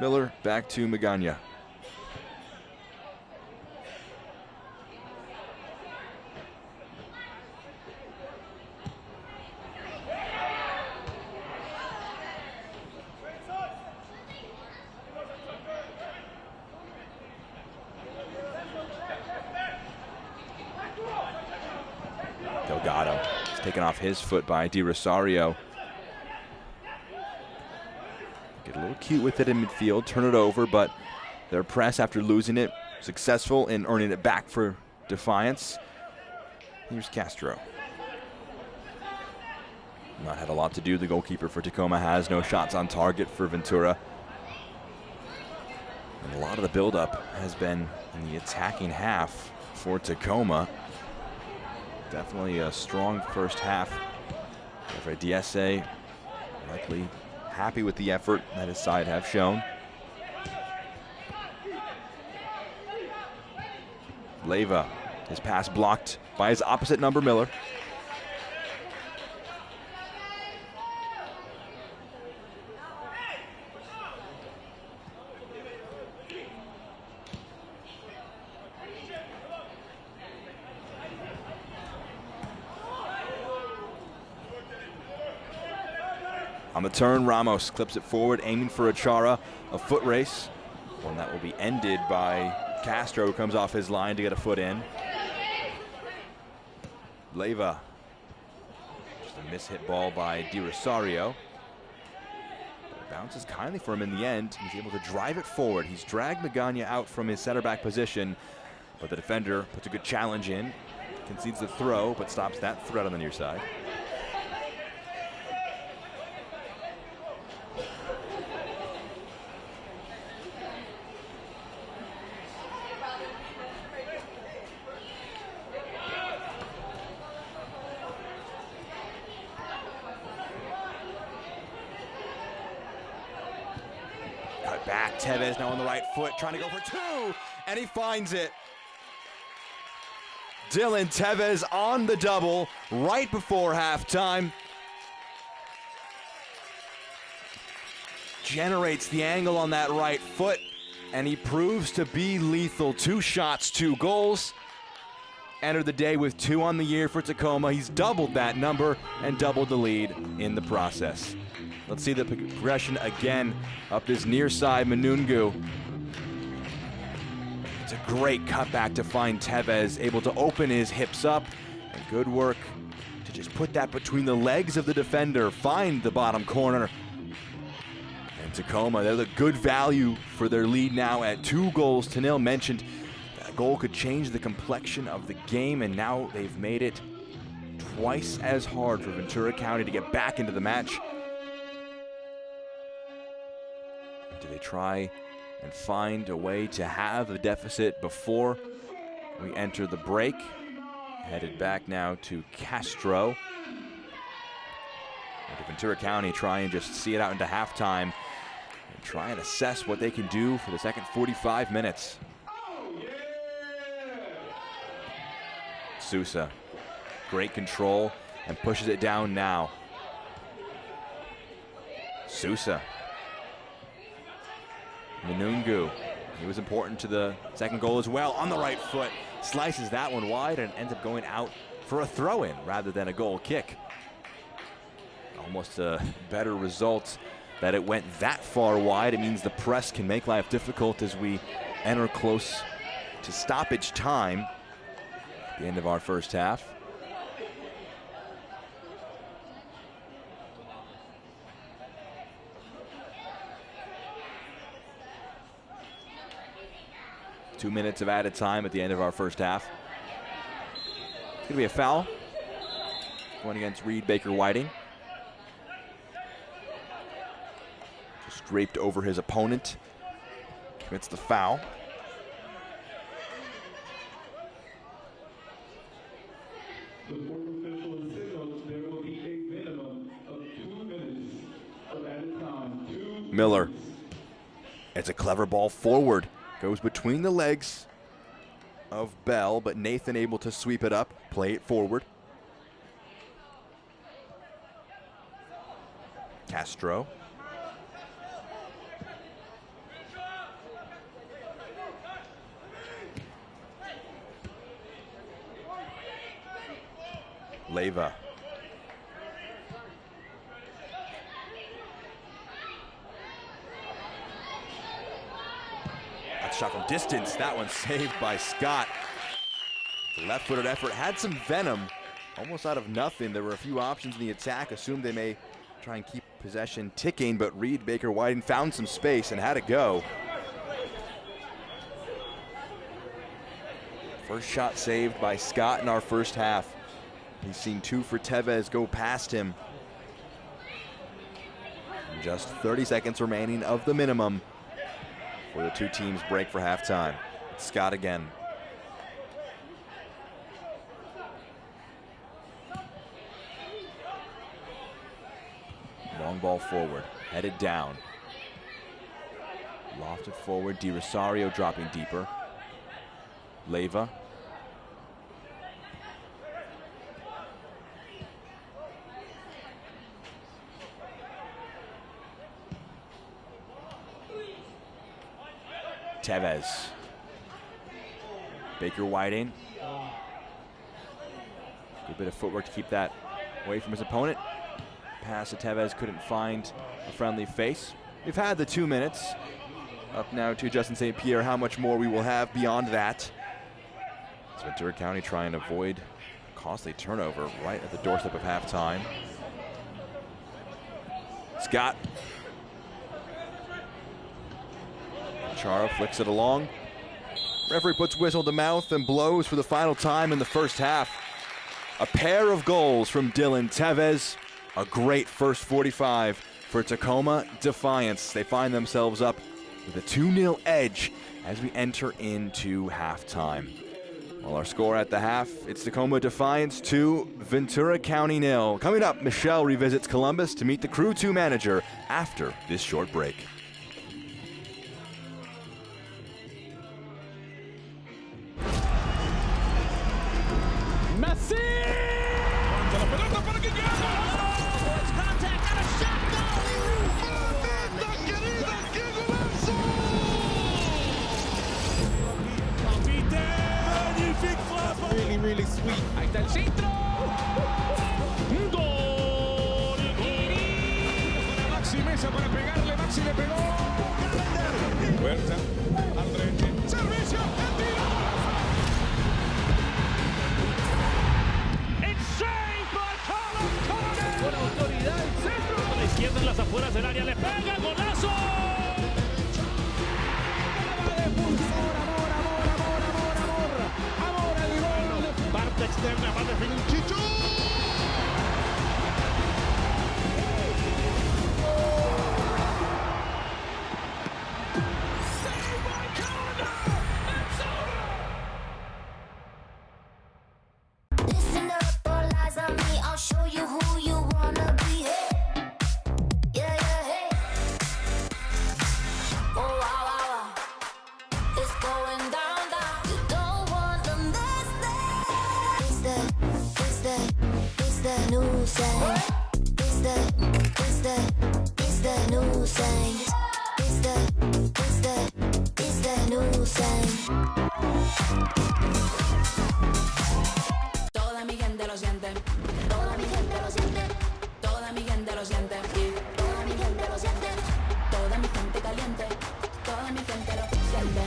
Miller back to Magana. Delgado. It's taken off his foot by Di Rosario. Get a little cute with it in midfield, turn it over, but their press after losing it, successful in earning it back for Defiance. Here's Castro. Not had a lot to do. The goalkeeper for Tacoma has no shots on target for Ventura. And a lot of the buildup has been in the attacking half for Tacoma. Definitely a strong first half. For DSA, likely happy with the effort that his side have shown. Leyva, his pass blocked by his opposite number, Miller. On the turn, Ramos clips it forward, aiming for Achara. A foot race, one that will be ended by Castro, who comes off his line to get a foot in. Leyva, just a mishit ball by Di Rosario. It bounces kindly for him in the end. He's able to drive it forward. He's dragged Magana out from his center back position, but the defender puts a good challenge in, concedes the throw, but stops that threat on the near side. Cut back, Tevez now on the right foot, trying to go for two, and he finds it. Dylan Tevez on the double right before halftime. Generates the angle on that right foot, and he proves to be lethal. 2 shots, 2 goals. Entered the day with 2 on the year for Tacoma. He's doubled that number and doubled the lead in the process. Let's see the progression again up this near side, Manungu. It's a great cutback to find Tevez, able to open his hips up. And good work to just put that between the legs of the defender, find the bottom corner. And Tacoma, they're the good value for their lead now at 2-0. Mentioned that goal could change the complexion of the game, and now they've made it twice as hard for Ventura County to get back into the match. Do they try and find a way to have a deficit before we enter the break? Headed back now to Castro. Or to Ventura County try and just see it out into halftime and try and assess what they can do for the second 45 minutes. Sousa, great control and pushes it down now. Sousa. Manungu, he was important to the second goal as well. On the right foot, slices that one wide and ends up going out for a throw-in rather than a goal kick. Almost a better result that it went that far wide. It means the press can make life difficult as we enter close to stoppage time at the end of our first half. Two minutes of added time at the end of our first half. It's going to be a foul going against Reed Baker-Whiting. Just draped over his opponent. Commits the foul. The fourth official has signaled there will be a minimum of 2 minutes of added time. Miller. It's a clever ball forward. Goes between the legs of Bell, but Nathan able to sweep it up, play it forward. Castro. Leyva. Shot from distance, that one saved by Scott. The left-footed effort had some venom, almost out of nothing. There were a few options in the attack. Assumed they may try and keep possession ticking, but Reed Baker Whiting found some space and had to go. First shot saved by Scott in our first half. He's seen 2 for Tevez go past him. And just 30 seconds remaining of the minimum before the two teams break for halftime. Scott again. Long ball forward, headed down. Lofted forward, Di Rosario dropping deeper. Leyva. Tevez. Baker Whiting. Good bit of footwork to keep that away from his opponent. Pass to Tevez, couldn't find a friendly face. We've had the 2 minutes. Up now to Justin St. Pierre. How much more we will have beyond that. As Ventura County trying to avoid a costly turnover right at the doorstep of halftime. Scott. Chara flicks it along. Referee puts whistle to mouth and blows for the final time in the first half. A pair of goals from Dylan Tevez. A great first 45 for Tacoma Defiance. They find themselves up with a 2-0 edge as we enter into halftime. Well, our score at the half, it's Tacoma Defiance 2, Ventura County 0. Coming up, Michelle revisits Columbus to meet the Crew 2 manager after this short break. Really sweet. Ahí está el centro. Gol. Para Maxi Mesa para pegarle. Maxi le pegó. Fuerza. Al frente. Servicio. El tiro. It's saved by Carlos Corner. Con autoridad el centro. A la izquierda en las afueras del área. Le pega. Golazo. Parte externa, va a definir Chicho. Listen up, all eyes on me. I'll show you who you wanna be. Yeah, hey. Oh, wow. It's going down. You don't want to miss that. It's the new sound. It's the new sound. It's the new sound. Toda mi gente lo siente. Toda mi gente lo siente. Toda mi gente lo siente. Toda mi gente lo siente. Toda mi gente caliente. Toda mi gente lo siente.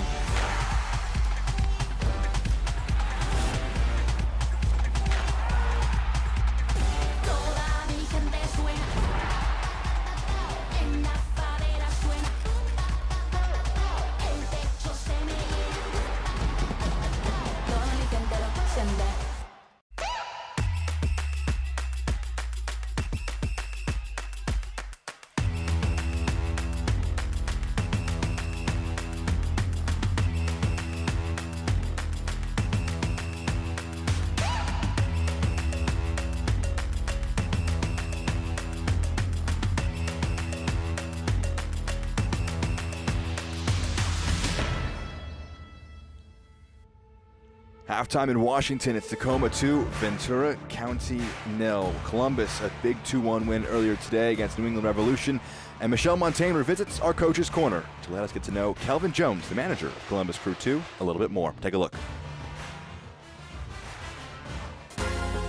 Halftime in Washington, it's Tacoma 2, Ventura County 0. Columbus, a big 2-1 win earlier today against New England Revolution. And Michelle Montaigne revisits our Coach's Corner to let us get to know Kelvin Jones, the manager of Columbus Crew 2, a little bit more. Take a look.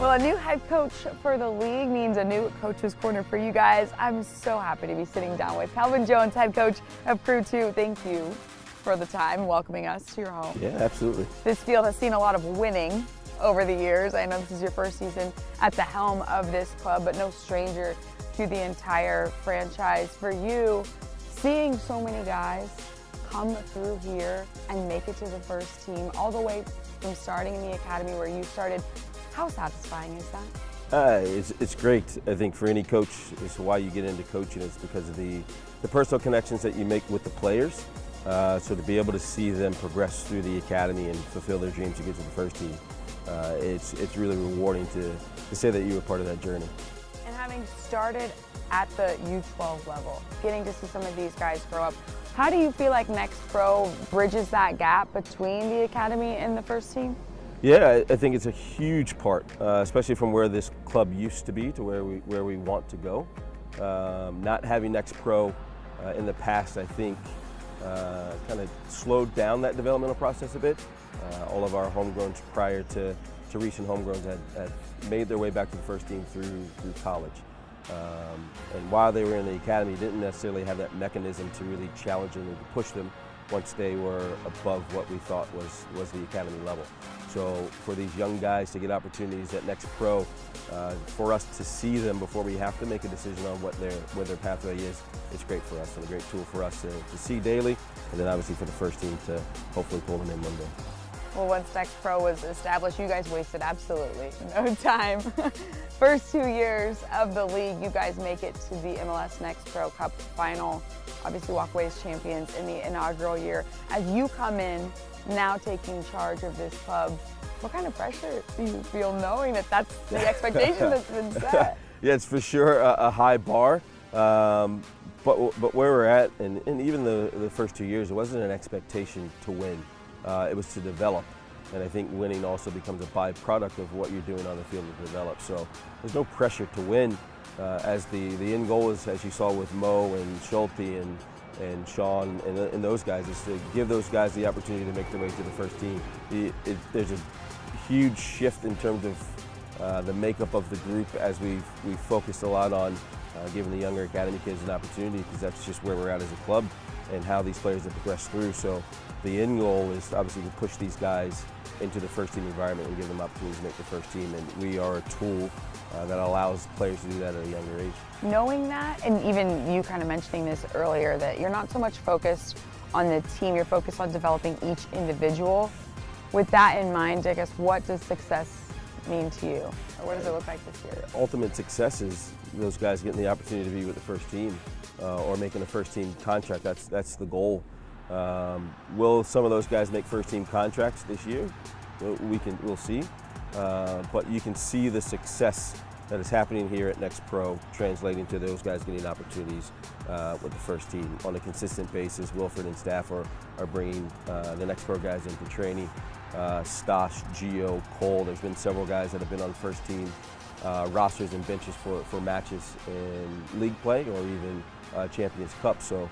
Well, a new head coach for the league means a new Coach's Corner for you guys. I'm so happy to be sitting down with Kelvin Jones, head coach of Crew 2. Thank you for the time, welcoming us to your home. Yeah, absolutely. This field has seen a lot of winning over the years. I know this is your first season at the helm of this club, but no stranger to the entire franchise. For you, seeing so many guys come through here and make it to the first team, all the way from starting in the academy where you started, how satisfying is that? It's great. I think for any coach, it's why you get into coaching. It's because of the personal connections that you make with the players. So to be able to see them progress through the academy and fulfill their dreams to get to the first team, it's really rewarding to say that you were part of that journey. And having started at the U12 level, getting to see some of these guys grow up, how do you feel like Next Pro bridges that gap between the academy and the first team? Yeah, I think it's a huge part, especially from where this club used to be to where we want to go. Not having Next Pro in the past, I think, kind of slowed down that developmental process a bit. All of our homegrowns prior to recent homegrowns had made their way back to the first team through college. And while they were in the academy, didn't necessarily have that mechanism to really challenge them and to push them once they were above what we thought was the academy level. So for these young guys to get opportunities at Next Pro, for us to see them before we have to make a decision on what their pathway is, it's great for us and a great tool for us to see daily, and then obviously for the first team to hopefully pull them in one day. Well, once Next Pro was established, you guys wasted absolutely no time. First 2 years of the league, you guys make it to the MLS Next Pro Cup final. Obviously walk away as champions in the inaugural year. As you come in, now taking charge of this club, what kind of pressure do you feel knowing that that's the expectation that's been set? Yeah, it's for sure a high bar. But where we're at, and even the first 2 years, it wasn't an expectation to win. It was to develop. And I think winning also becomes a byproduct of what you're doing on the field to develop. So there's no pressure to win. As the end goal is, as you saw with Mo and Schulte and Sean and those guys, is to give those guys the opportunity to make their way to the first team. There's a huge shift in terms of the makeup of the group as we've focused a lot on giving the younger academy kids an opportunity, because that's just where we're at as a club and how these players have progressed through. So the end goal is obviously to push these guys into the first team environment and give them opportunities to make the first team, and we are a tool that allows players to do that at a younger age. Knowing that, and even you kind of mentioning this earlier, that you're not so much focused on the team, you're focused on developing each individual. With that in mind, I guess, what does success mean to you? Or what does it look like this year? Ultimate success is those guys getting the opportunity to be with the first team or making a first team contract. That's the goal. Will some of those guys make first team contracts this year? We'll see. But you can see the success that is happening here at Next Pro translating to those guys getting opportunities with the first team on a consistent basis. Wilfred and staff are bringing the Next Pro guys into training. Stosh, Gio, Cole, there's been several guys that have been on the first team rosters and benches for matches in league play or even Champions Cup. So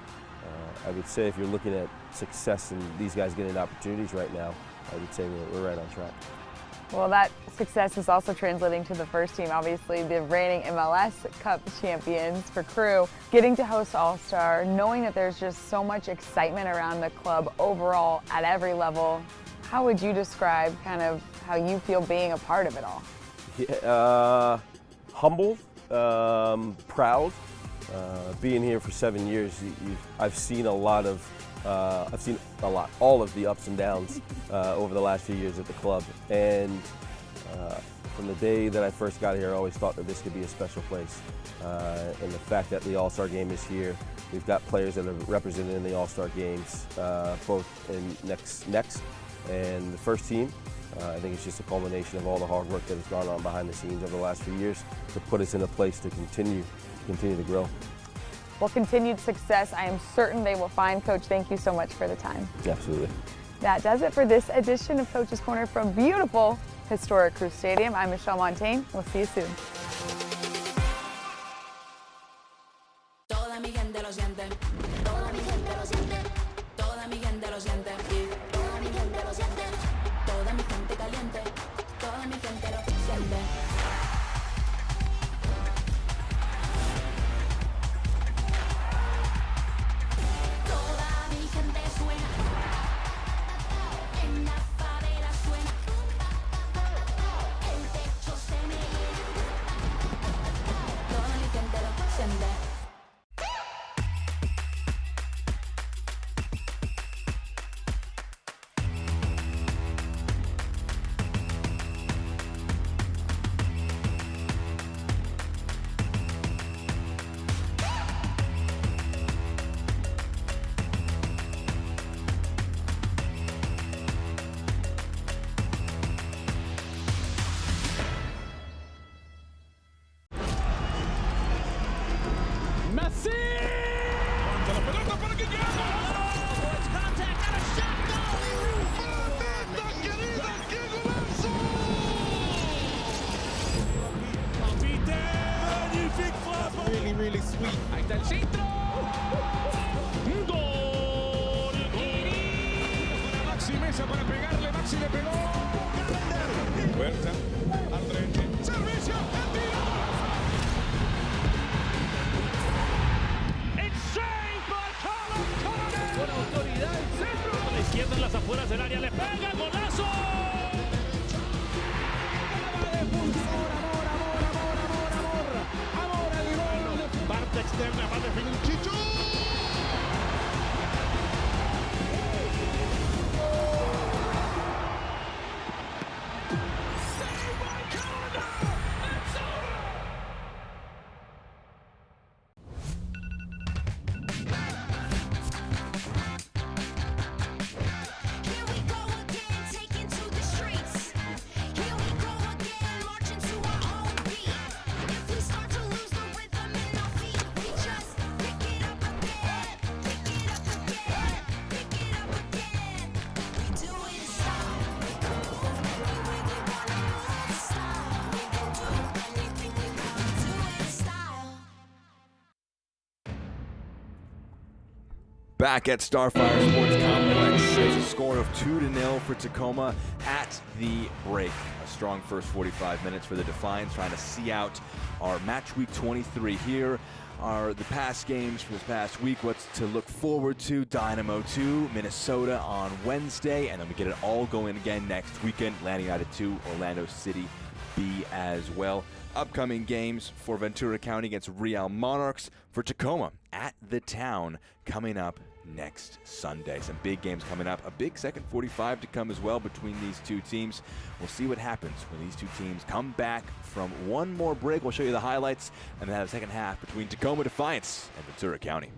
I would say if you're looking at success and these guys getting opportunities right now, I would say we're right on track. Well, that success is also translating to the first team. Obviously, the reigning MLS Cup champions for Crew, getting to host All-Star, knowing that there's just so much excitement around the club overall at every level. How would you describe kind of how you feel being a part of it all? Yeah, humble, proud. Being here for 7 years, I've seen all of the ups and downs over the last few years at the club. And from the day that I first got here, I always thought that this could be a special place. And the fact that the All-Star game is here, we've got players that are represented in the All-Star games, both in next and the first team. I think it's just a culmination of all the hard work that has gone on behind the scenes over the last few years to put us in a place to continue to grow. Well, continued success, I am certain they will find. Coach, thank you so much for the time. Absolutely. That does it for this edition of Coach's Corner from beautiful, historic Crew Stadium. I'm Michelle Montaigne. We'll see you soon. Toda mi gente lo siente, toda mi gente lo siente, toda mi gente lo siente, y toda mi gente lo siente, toda mi gente caliente, toda mi gente lo siente. Toda mi gente suena, en la favela suena. really sweet. Ahí está el centro. Gol. Para Maxi Mesa para pegarle. Maxi le pegó. Huerta. Aldrete. Servicio. El tiro. It's saved by Carlos Coronel. Con autoridad el centro. A la izquierda en las afueras del área. Le pega. Golazo. Parte externa va a definir Chicho. Back at Starfire Sports Complex, it's a score of 2-0 for Tacoma at the break. A strong first 45 minutes for the Defiance, trying to see out our match week 23. Here are the past games for this past week. What's to look forward to: Dynamo 2, Minnesota on Wednesday, and then we get it all going again next weekend. Atlanta United 2, Orlando City B as well. Upcoming games for Ventura County against Real Monarchs, for Tacoma at the Town coming up next Sunday. Some big games coming up. A big second 45 to come as well between these two teams. We'll see what happens when these two teams come back from one more break. We'll show you the highlights and then have a second half between Tacoma Defiance and Ventura County.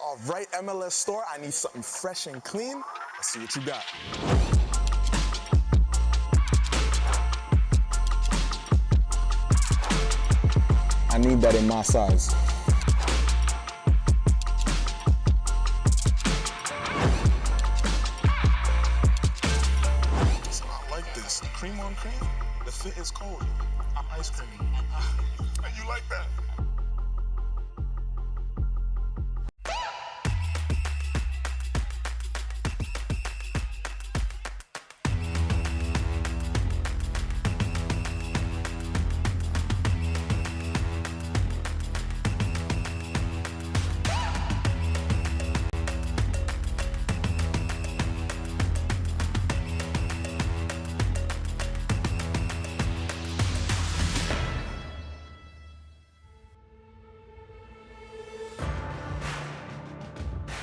All right, MLS store, I need something fresh and clean. Let's see what you got. I need that in my size. It's not like this. Cream on cream? The fit is cold. Ice cream. You like that?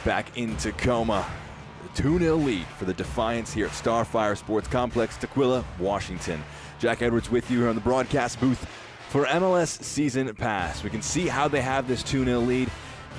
Back in Tacoma, the 2-0 lead for the Defiance here at Starfire Sports Complex, Tequila, Washington. Jack Edwards with you here on the broadcast booth for MLS Season Pass. We can see how they have this 2-0 lead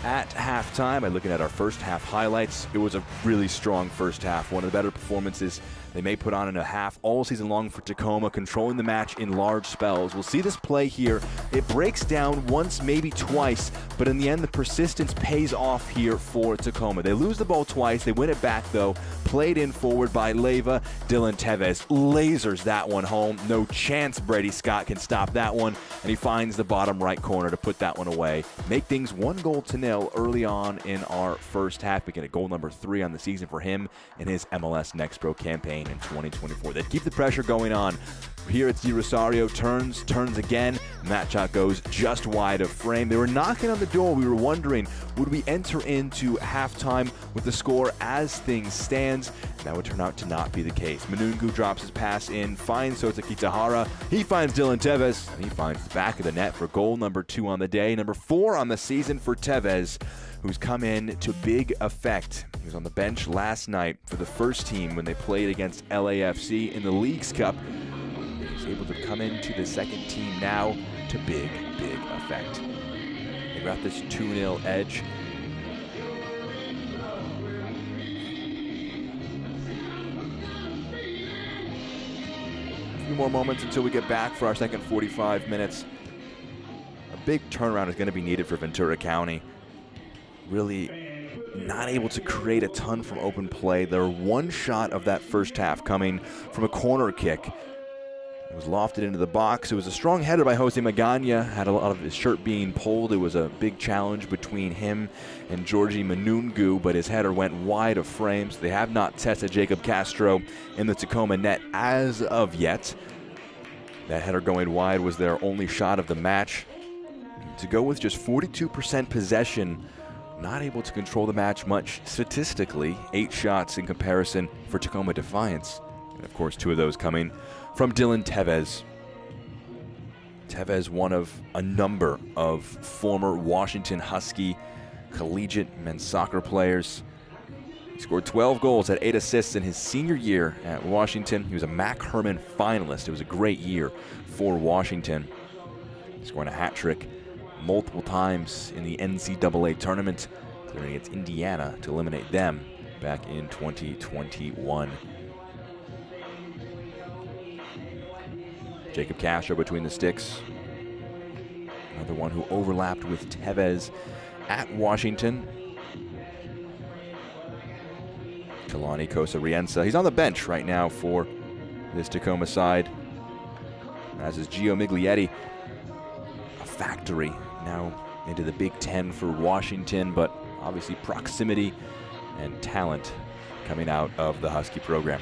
at halftime by looking at our first half highlights. It was a really strong first half, one of the better performances they may put on in a half all season long for Tacoma, controlling the match in large spells. We'll see this play here. It breaks down once, maybe twice, but in the end, the persistence pays off here for Tacoma. They lose the ball twice. They win it back, though. Played in forward by Leyva. Dylan Tevez lasers that one home. No chance Brady Scott can stop that one, and he finds the bottom right corner to put that one away. Make things 1-0 early on in our first half. We get a goal number 3 on the season for him in his MLS Next Pro campaign in 2024. They keep the pressure going on. Here it's Di Rosario, turns again. That shot goes just wide of frame. They were knocking on the door. We were wondering, would we enter into halftime with the score as things stands? That would turn out to not be the case. Manungu drops his pass in, finds Sota Kitahara. He finds Dylan Tevez, and he finds the back of the net for goal number 2 on the day. Number 4 on the season for Tevez, who's come in to big effect. He was on the bench last night for the first team when they played against LAFC in the Leagues Cup. He's able to come into the second team now to big effect. They got this 2-0 edge. A few more moments until we get back for our second 45 minutes. A big turnaround is going to be needed for Ventura County. Really not able to create a ton from open play. Their one shot of that first half coming from a corner kick. It was lofted into the box. It was a strong header by Jose Magana. Had a lot of his shirt being pulled. It was a big challenge between him and Georgie Manungu, but his header went wide of frame. So they have not tested Jacob Castro in the Tacoma net as of yet. That header going wide was their only shot of the match. To go with just 42% possession, not able to control the match much statistically. 8 shots in comparison for Tacoma Defiance. And of course, 2 of those coming from Dylan Tevez. Tevez, one of a number of former Washington Husky collegiate men's soccer players. He scored 12 goals, had 8 assists in his senior year at Washington. He was a Mac Herman finalist. It was a great year for Washington. Scoring a hat trick multiple times in the NCAA tournament, clearing against Indiana to eliminate them back in 2021. Jacob Castro between the sticks. Another one who overlapped with Tevez at Washington. Kalani Cosa-Rienza. He's on the bench right now for this Tacoma side, as is Gio Miglietti. A factory now into the Big Ten for Washington, but obviously proximity and talent coming out of the Husky program.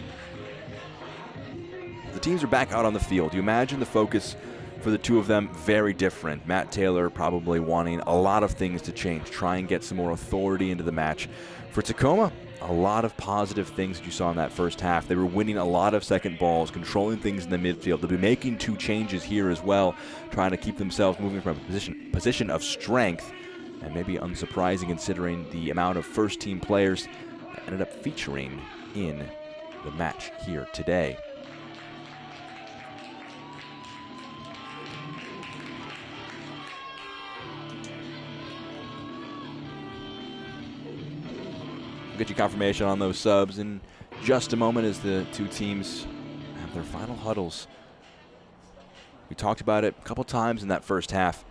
The teams are back out on the field. You imagine the focus for the 2 of them very different. Matt Taylor probably wanting a lot of things to change, try and get some more authority into the match. For Tacoma, a lot of positive things that you saw in that first half. They were winning a lot of second balls, controlling things in the midfield. They'll be making 2 changes here as well, trying to keep themselves moving from a position of strength, and maybe unsurprising considering the amount of first-team players that ended up featuring in the match here today. We'll get you confirmation on those subs in just a moment as the 2 teams have their final huddles. We talked about it a couple times in that first half,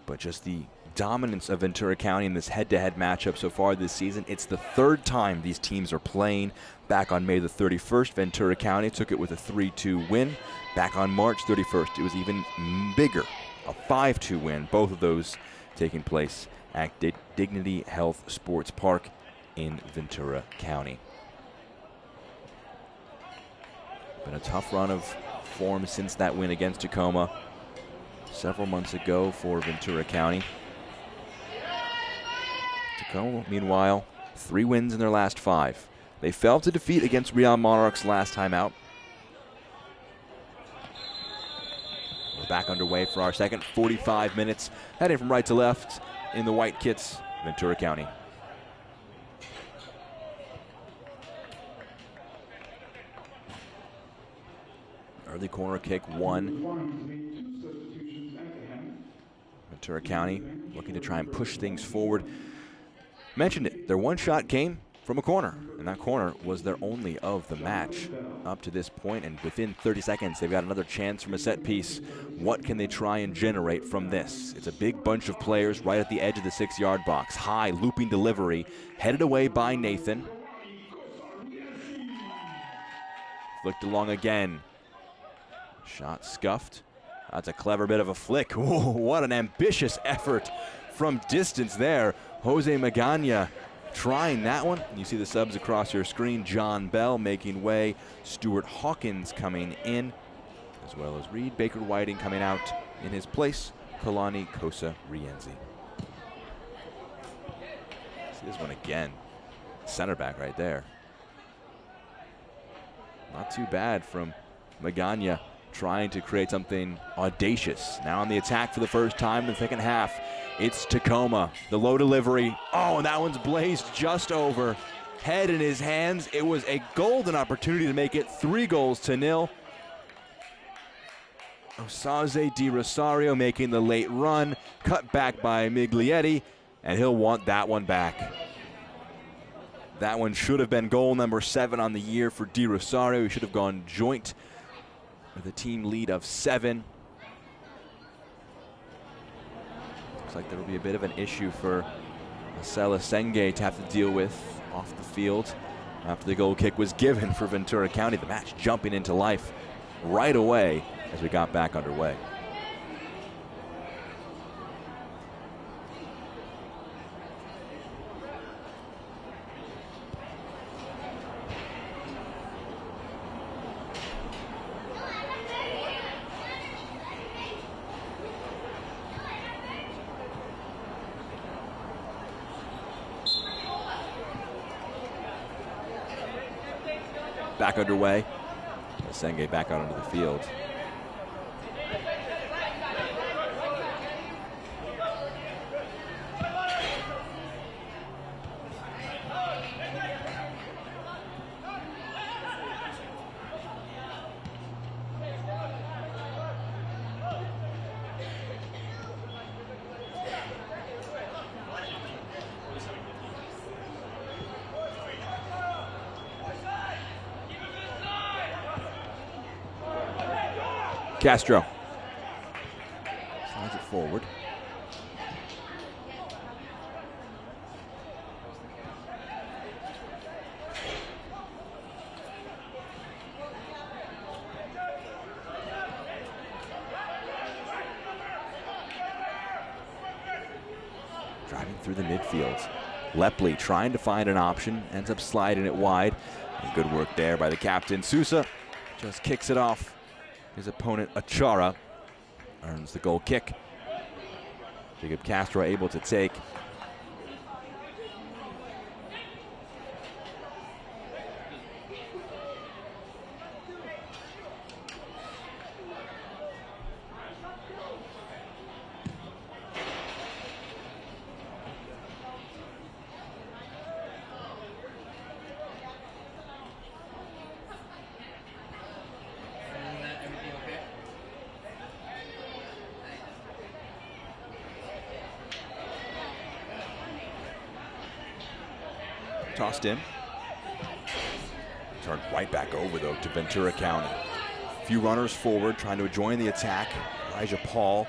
but just the dominance of Ventura County in this head-to-head matchup so far this season. It's the 3rd time these teams are playing. Back on May the 31st, Ventura County took it with a 3-2 win. Back on March 31st, it was even bigger, a 5-2 win. Both of those taking place at Dignity Health Sports Park in Ventura County. Been a tough run of form since that win against Tacoma several months ago for Ventura County. Tacoma, meanwhile, 3 wins in their last 5. They fell to defeat against Real Monarchs last time out. We're back underway for our second 45 minutes, heading from right to left in the white kits, Ventura County. Early corner kick, 1. Ventura County looking to try and push things forward. Mentioned it, their one shot came from a corner, and that corner was their only of the match up to this point, and within 30 seconds they've got another chance from a set piece. What can they try and generate from this? It's a big bunch of players right at the edge of the 6-yard box. High looping delivery, headed away by Nathan. Flicked along again. Shot scuffed. That's a clever bit of a flick. Whoa, what an ambitious effort from distance there. Jose Magana trying that one. You see the subs across your screen. John Bell making way. Stuart Hawkins coming in, as well as Reed Baker Whiting coming out in his place. Kalani Cosa-Rienza. See this one again. Center back right there. Not too bad from Magana, trying to create something audacious. Now on the attack for the first time in the second half. It's Tacoma. The low delivery. Oh, and that one's blazed just over. Head in his hands. It was a golden opportunity to make it 3-0. Osaze Di Rosario making the late run. Cut back by Miglietti, and he'll want that one back. That one should have been goal number 7 on the year for Di Rosario. He should have gone joint with a team lead of 7. Looks like there will be a bit of an issue for Marcela Senge to have to deal with off the field after the goal kick was given for Ventura County. The match jumping into life right away as we got back underway. Back underway. Senge back out onto the field. Castro slides it forward. Driving through the midfield. Lepley trying to find an option, ends up sliding it wide. And good work there by the captain. Sousa just kicks it off. His opponent, Achara, earns the goal kick. Jacob Castro able to take. Tossed in. Turned right back over, though, to Ventura County. A few runners forward, trying to join the attack. Elijah Paul,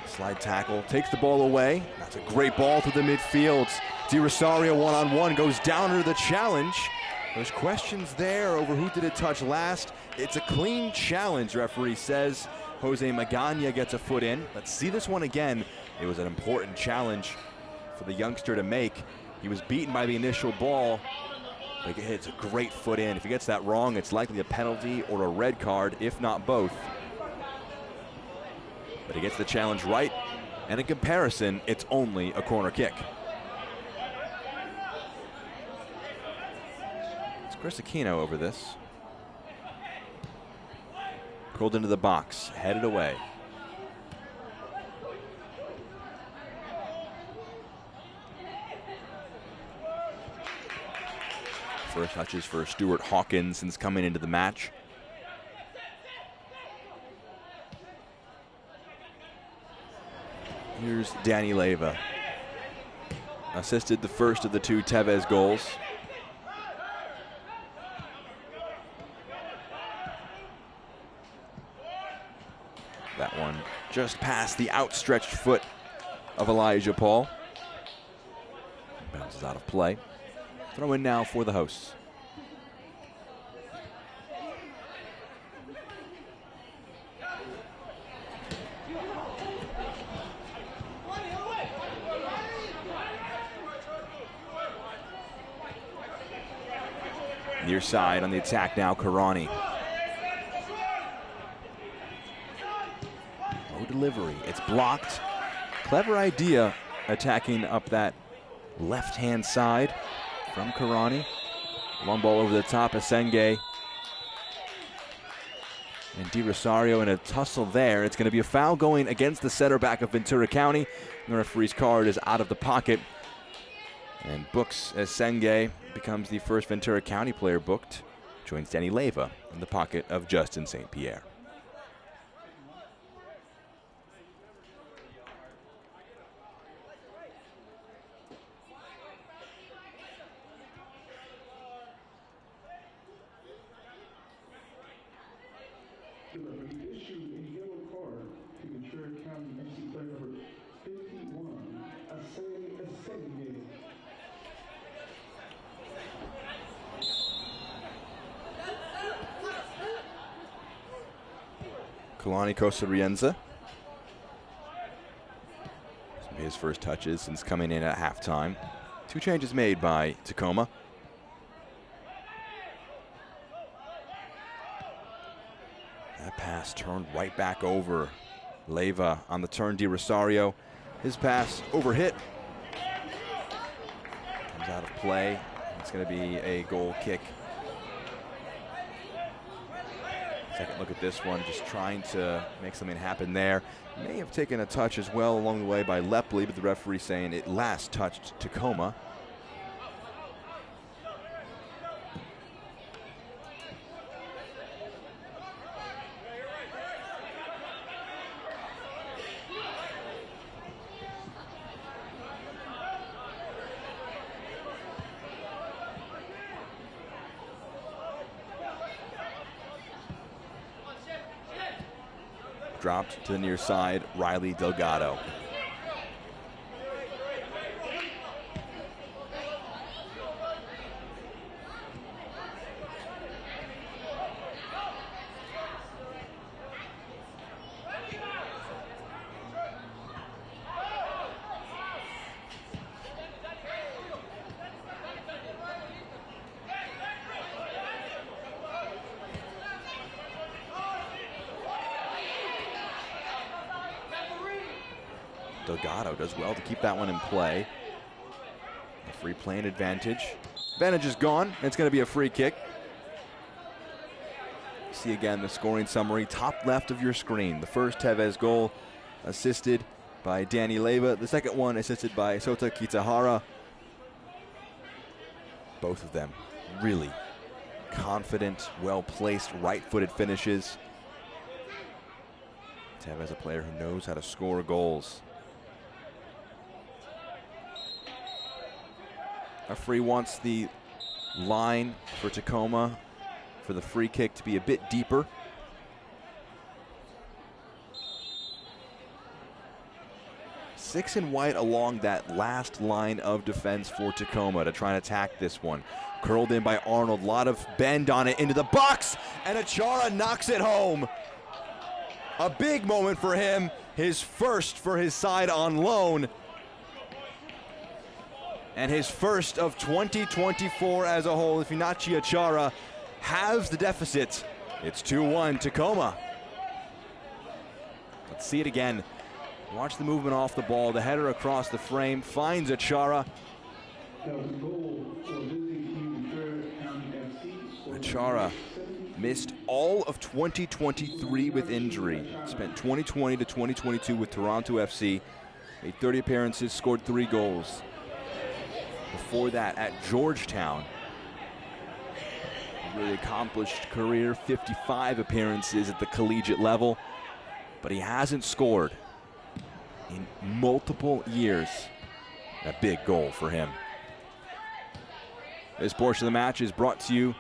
slide tackle, takes the ball away. That's a great ball through the midfield. Di Rosario one-on-one, goes down under the challenge. There's questions there over who did it touch last. It's a clean challenge, referee says. Jose Magana gets a foot in. Let's see this one again. It was an important challenge for the youngster to make. He was beaten by the initial ball, but it's a great foot in. If he gets that wrong, it's likely a penalty or a red card, if not both. But he gets the challenge right, and in comparison, it's only a corner kick. It's Chris Aquino over this. Curled into the box, headed away. First touches for Stuart Hawkins since coming into the match. Here's Danny Leyva. Assisted the first of the two Tevez goals. That one just past the outstretched foot of Elijah Paul. Bounces out of play. Throw in now for the hosts. Near side on the attack now, Karani. No delivery, it's blocked. Clever idea attacking up that left-hand side from Karani. Long ball over the top, Asenge. And Di Rosario in a tussle there. It's going to be a foul going against the center back of Ventura County. The referee's card is out of the pocket. And books Asenge becomes the first Ventura County player booked. Joins Danny Leyva in the pocket of Justin St. Pierre. The referee issued a yellow card to Ventura County FC player number 51, Asenge. Kalani Kosarienza. His first touches since coming in at halftime. 2 changes made by Tacoma. That pass turned right back over. Leyva on the turn, Di Rosario. His pass overhit. Comes out of play. It's going to be a goal kick. Second look at this one, just trying to make something happen there. May have taken a touch as well along the way by Lepley, but the referee saying it last touched Tacoma. Dropped to the near side, Riley Delgado. Delgado does well to keep that one in play. A free playing advantage. Advantage is gone. It's going to be a free kick. See again the scoring summary, top left of your screen. The first Tevez goal assisted by Danny Leyva. The second one assisted by Sota Kitahara. Both of them really confident, well-placed, right-footed finishes. Tevez, a player who knows how to score goals. Referee wants the line for Tacoma for the free kick to be a bit deeper. Six and white along that last line of defense for Tacoma to try and attack this one. Curled in by Arnold, a lot of bend on it into the box, and Achara knocks it home. A big moment for him, his first for his side on loan. And his first of 2024 as a whole. If Inachi Achara halves the deficit, it's 2-1 Tacoma. Let's see it again. Watch the movement off the ball. The header across the frame finds Achara. Achara missed all of 2023 with injury. Spent 2020 to 2022 with Toronto FC. Made 30 appearances, scored 3 goals. Before that at Georgetown. Really accomplished career, 55 appearances at the collegiate level, but he hasn't scored in multiple years. A big goal for him. This portion of the match is brought to you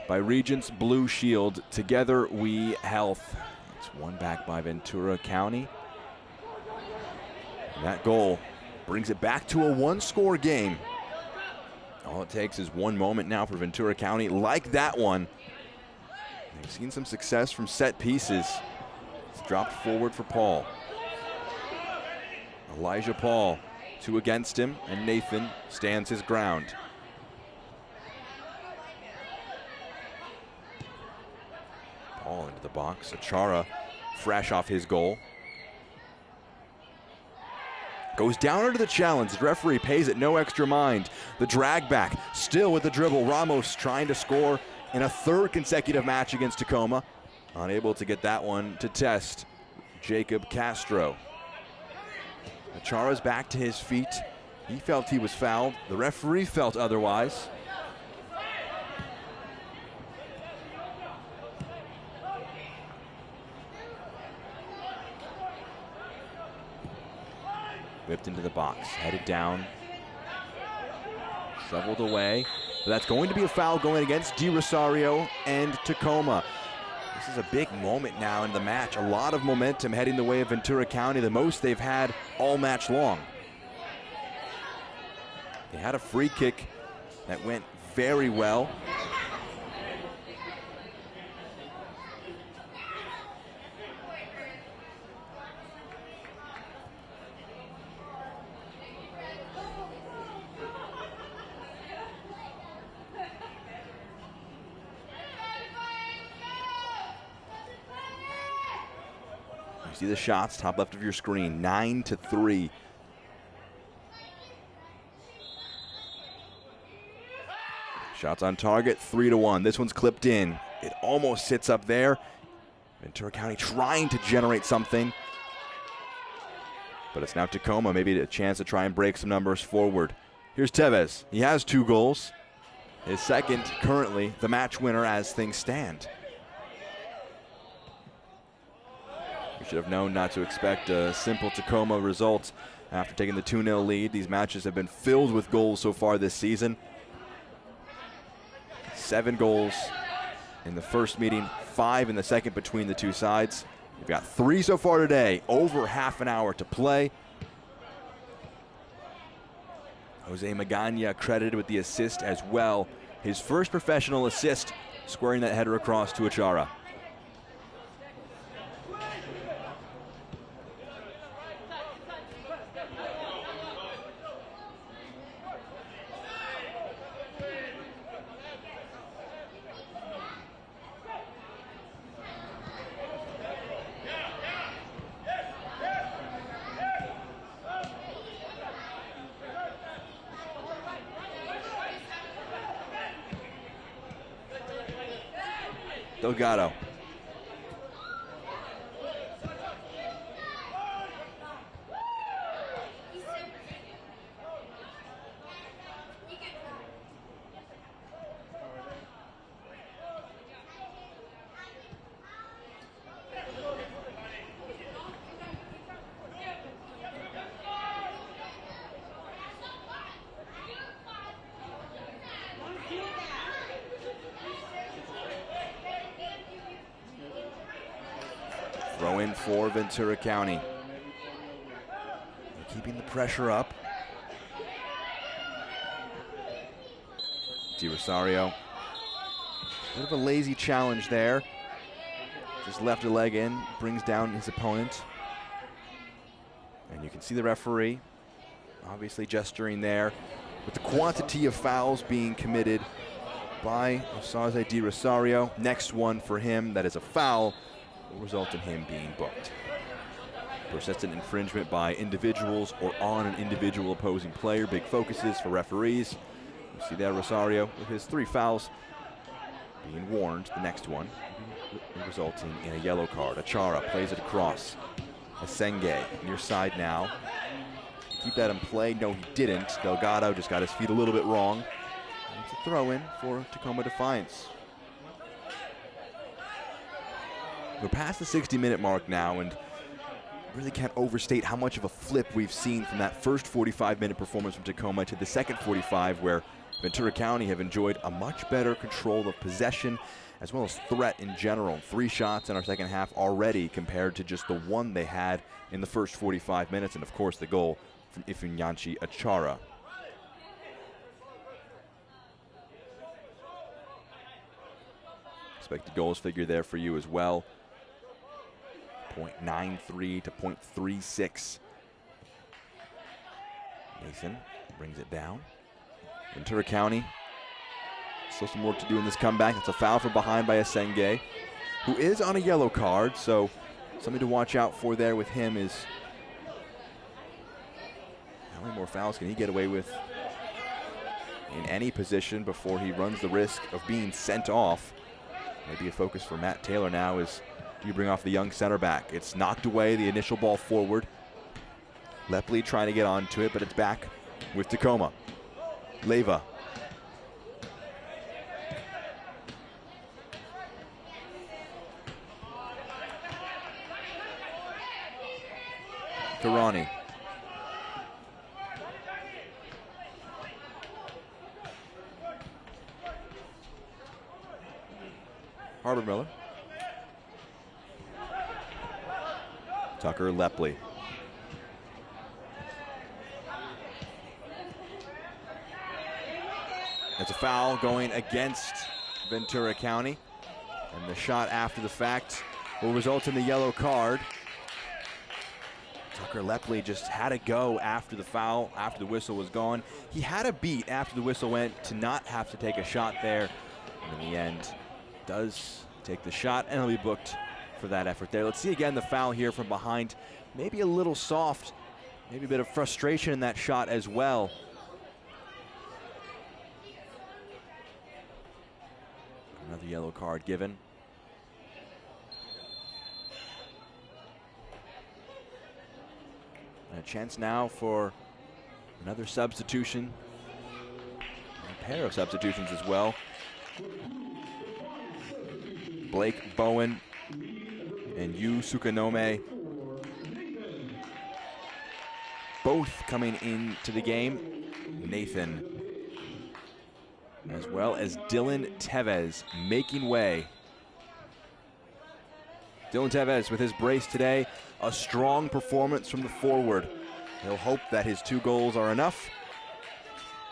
by Regents Blue Shield. Together we health. It's won back by Ventura County. And that goal brings it back to a 1-score game. All it takes is one moment now for Ventura County, like that one. They've seen some success from set pieces. It's dropped forward for Paul. Elijah Paul, 2 against him, and Nathan stands his ground. Paul into the box. Achara fresh off his goal. Goes down under the challenge. The referee pays it no extra mind. The drag back, still with the dribble. Ramos trying to score in a 3rd consecutive match against Tacoma. Unable to get that one to test Jacob Castro. Achara's back to his feet. He felt he was fouled. The referee felt otherwise. Whipped into the box, headed down, shoveled away. But that's going to be a foul going against Di Rosario and Tacoma. This is a big moment now in the match. A lot of momentum heading the way of Ventura County, the most they've had all match long. They had a free kick that went very well. see the shots, top left of your screen, 9-3. Shots on target, 3-1. This one's clipped in. It almost sits up there. Ventura County trying to generate something. But it's now Tacoma, maybe a chance to try and break some numbers forward. Here's Tevez. He has 2 goals. His second, currently, the match winner as things stand. We should have known not to expect a simple Tacoma result after taking the 2-0 lead. These matches have been filled with goals so far this season. 7 goals in the first meeting, 5 in the second between the two sides. We've got 3 so far today, over half an hour to play. Jose Magana credited with the assist as well. His first professional assist, squaring that header across to Achara. Delgado. Throw in for Ventura County. They're keeping the pressure up. Di Rosario. Bit of a lazy challenge there. Just left a leg in, brings down his opponent. And you can see the referee obviously gesturing there with the quantity of fouls being committed by Osaze Di Rosario. Next one for him, that is a foul, will result in him being booked. Persistent infringement by individuals or on an individual opposing player. Big focuses for referees. You see there Rosario with his 3 fouls being warned. The next one resulting in a yellow card. Achara plays it across. Asenge near side now. Keep that in play. No, he didn't. Delgado just got his feet a little bit wrong. And it's a throw in for Tacoma Defiance. We're past the 60-minute mark now, and really can't overstate how much of a flip we've seen from that first 45-minute performance from Tacoma to the second 45, where Ventura County have enjoyed a much better control of possession as well as threat in general. 3 shots in our second half already compared to just the 1 they had in the first 45 minutes, and of course the goal from Ifunyanchi Achara. Expected goals figure there for you as well. 0.93 to 0.36. Nathan brings it down. Ventura County, still some work to do in this comeback. It's a foul from behind by Asenge, who is on a yellow card, so something to watch out for there with him is how many more fouls can he get away with in any position before he runs the risk of being sent off. Maybe a focus for Matt Taylor now is, do you bring off the young center back? It's knocked away, the initial ball forward. Lepley trying to get onto it, but it's back with Tacoma. Leyva. Karani. Harbor Miller. Tucker Lepley. It's a foul going against Ventura County. And the shot after the fact will result in the yellow card. Tucker Lepley just had to go after the foul, after the whistle was gone. He had a beat after the whistle went to not have to take a shot there. And in the end, does take the shot, and he'll be booked for that effort there. Let's see again the foul here from behind. Maybe a little soft, maybe a bit of frustration in that shot as well. Another yellow card given. And a chance now for another substitution. A pair of substitutions as well. Blake Bowen and Yu Sukanome both coming into the game. Nathan, as well as Dylan Tevez, making way. Dylan Tevez with his brace today, a strong performance from the forward. He'll hope that his 2 goals are enough.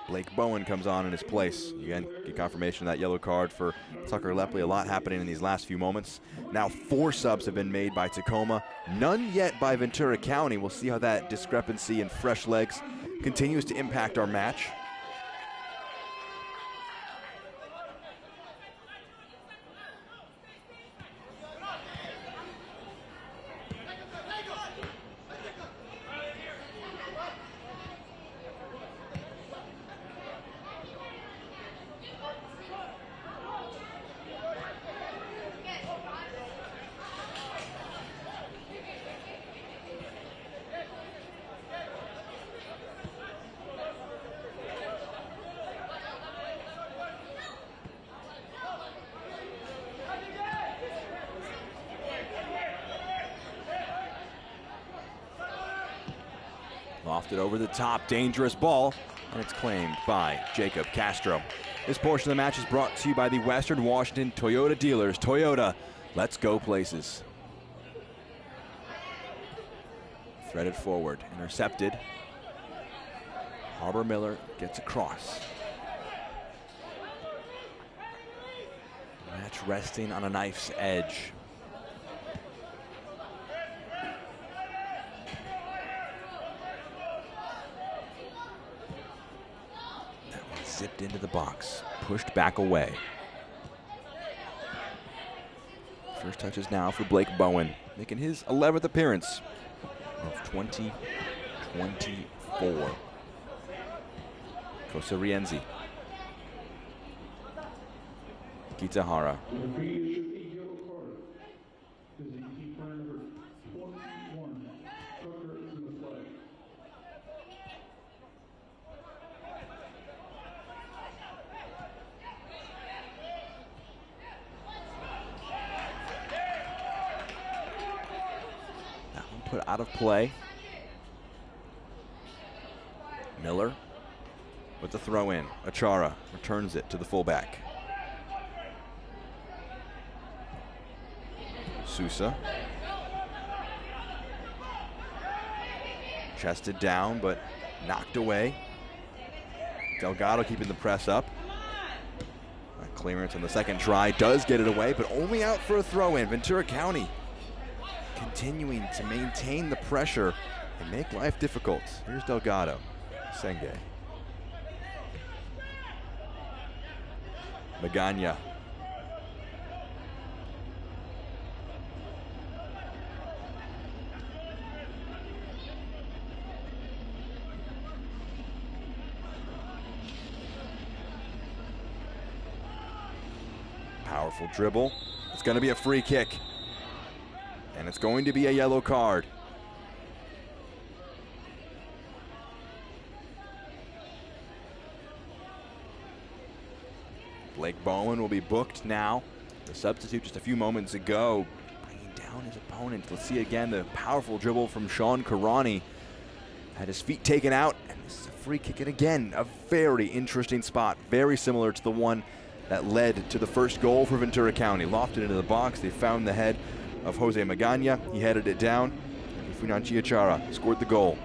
Blake Bowen comes on in his place. Again, get confirmation of that yellow card for Tucker Lepley. A lot happening in these last few moments. Now 4 subs have been made by Tacoma, none yet by Ventura County. We'll see how that discrepancy in fresh legs continues to impact our match. Lofted over the top, dangerous ball, and it's claimed by Jacob Castro. This portion of the match is brought to you by the Western Washington Toyota dealers. Toyota, let's go places. Threaded forward, intercepted. Harbor Miller gets across. Match resting on a knife's edge. Zipped into the box, pushed back away. First touches now for Blake Bowen, making his 11th appearance of 2024. Kosa Rienzi. Kitahara. Put out of play. Miller with the throw in. Achara returns it to the fullback. Sousa. Chested down, but knocked away. Delgado keeping the press up. That clearance on the second try does get it away, but only out for a throw in. Ventura County continuing to maintain the pressure and make life difficult. Here's Delgado. Senge. Magana. Powerful dribble. It's going to be a free kick. And it's going to be a yellow card. Blake Bowen will be booked now. The substitute just a few moments ago, bringing down his opponent. Let's see again the powerful dribble from Sean Karani. Had his feet taken out, and this is a free kick. And again, a very interesting spot, very similar to the one that led to the first goal for Ventura County. Lofted into the box, they found the head of Jose Magana. He headed it down, and Funanchi Achara scored the goal.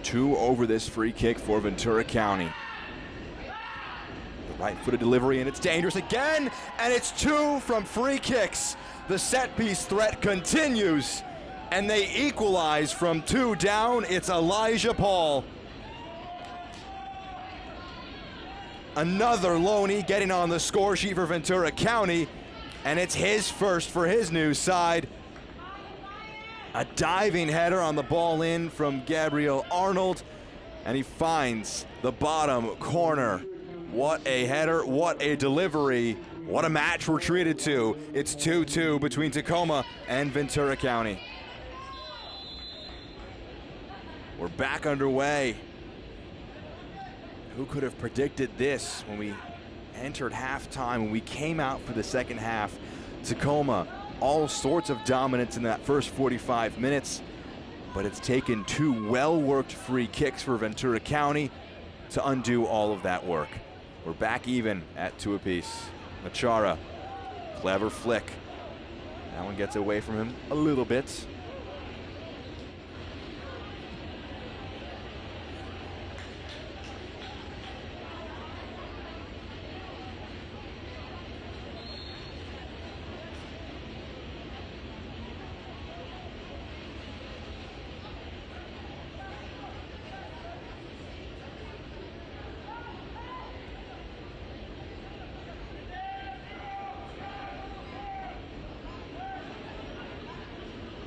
Two over this free kick for Ventura County. The Right-footed delivery, and it's dangerous again, and it's 2 from free kicks. The set-piece threat continues, and they equalize from 2 down. It's Elijah Paul. Another Loney getting on the score sheet for Ventura County, and it's his first for his new side. A diving header on the ball in from Gabriel Arnold, and he finds the bottom corner. What a header, what a delivery, what a match we're treated to. It's 2-2 between Tacoma and Ventura County. We're back underway. Who could have predicted this when we entered halftime, when we came out for the second half? Tacoma, all sorts of dominance in that first 45 minutes, but it's taken 2 well-worked free kicks for Ventura County to undo all of that work. We're back even at 2 apiece. Machara, clever flick. That one gets away from him a little bit.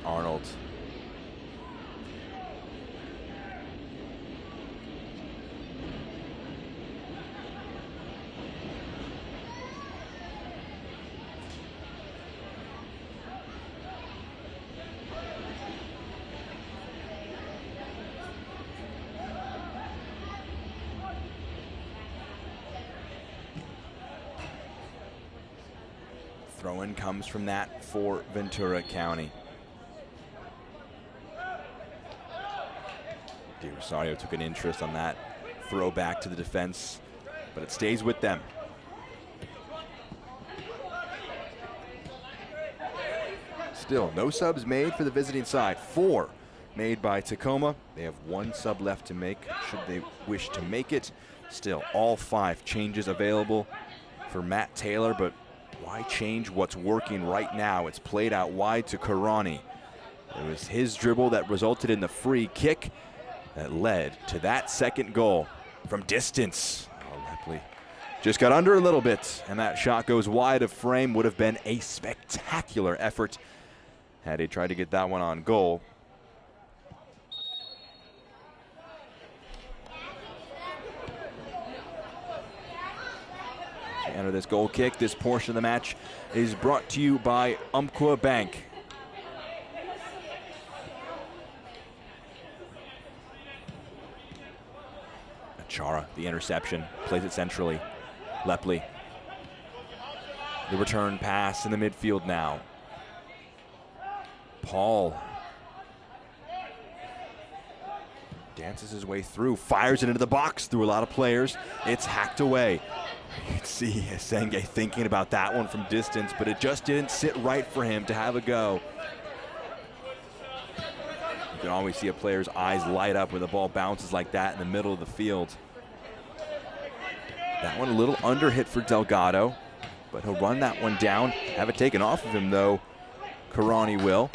Arnold. Throw-in comes from that for Ventura County. Rosario took an interest on that throw back to the defense, but it stays with them. Still, no subs made for the visiting side. 4 made by Tacoma. They have 1 sub left to make, should they wish to make it. Still, all 5 changes available for Matt Taylor, but why change what's working right now? It's played out wide to Karani. It was his dribble that resulted in the free kick that led to that second goal from distance. Lepley just got under a little bit, and that shot goes wide of frame. Would have been a spectacular effort had he tried to get that one on goal. To enter this goal kick, this portion of the match is brought to you by Umpqua Bank. Chara, the interception, plays it centrally. Lepley. The return pass in the midfield now. Paul dances his way through, fires it into the box through a lot of players. It's hacked away. You can see Senge thinking about that one from distance, but it just didn't sit right for him to have a go. You can always see a player's eyes light up when the ball bounces like that in the middle of the field. That one a little under hit for Delgado, but he'll run that one down. Have it taken off of him though, Karani will.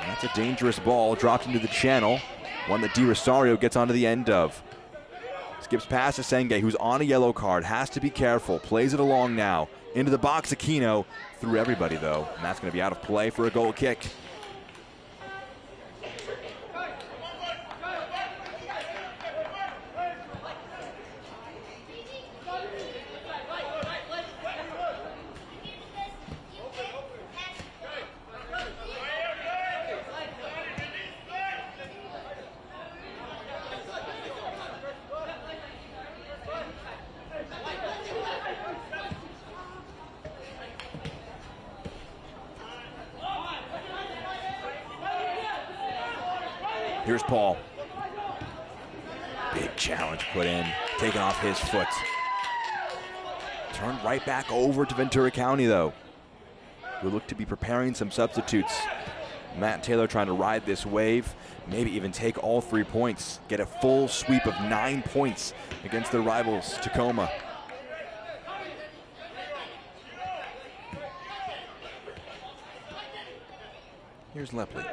And that's a dangerous ball, dropped into the channel. One that Di Rosario gets onto the end of. Skips past to Senge, who's on a yellow card, has to be careful, plays it along now. Into the box, Aquino, through everybody though, and that's gonna be out of play for a goal kick. Here's Paul. Big challenge put in, taken off his foot. Turned right back over to Ventura County though, who look to be preparing some substitutes. Matt Taylor trying to ride this wave, maybe even take all 3 points, get a full sweep of 9 points against their rivals, Tacoma. Here's Lepley.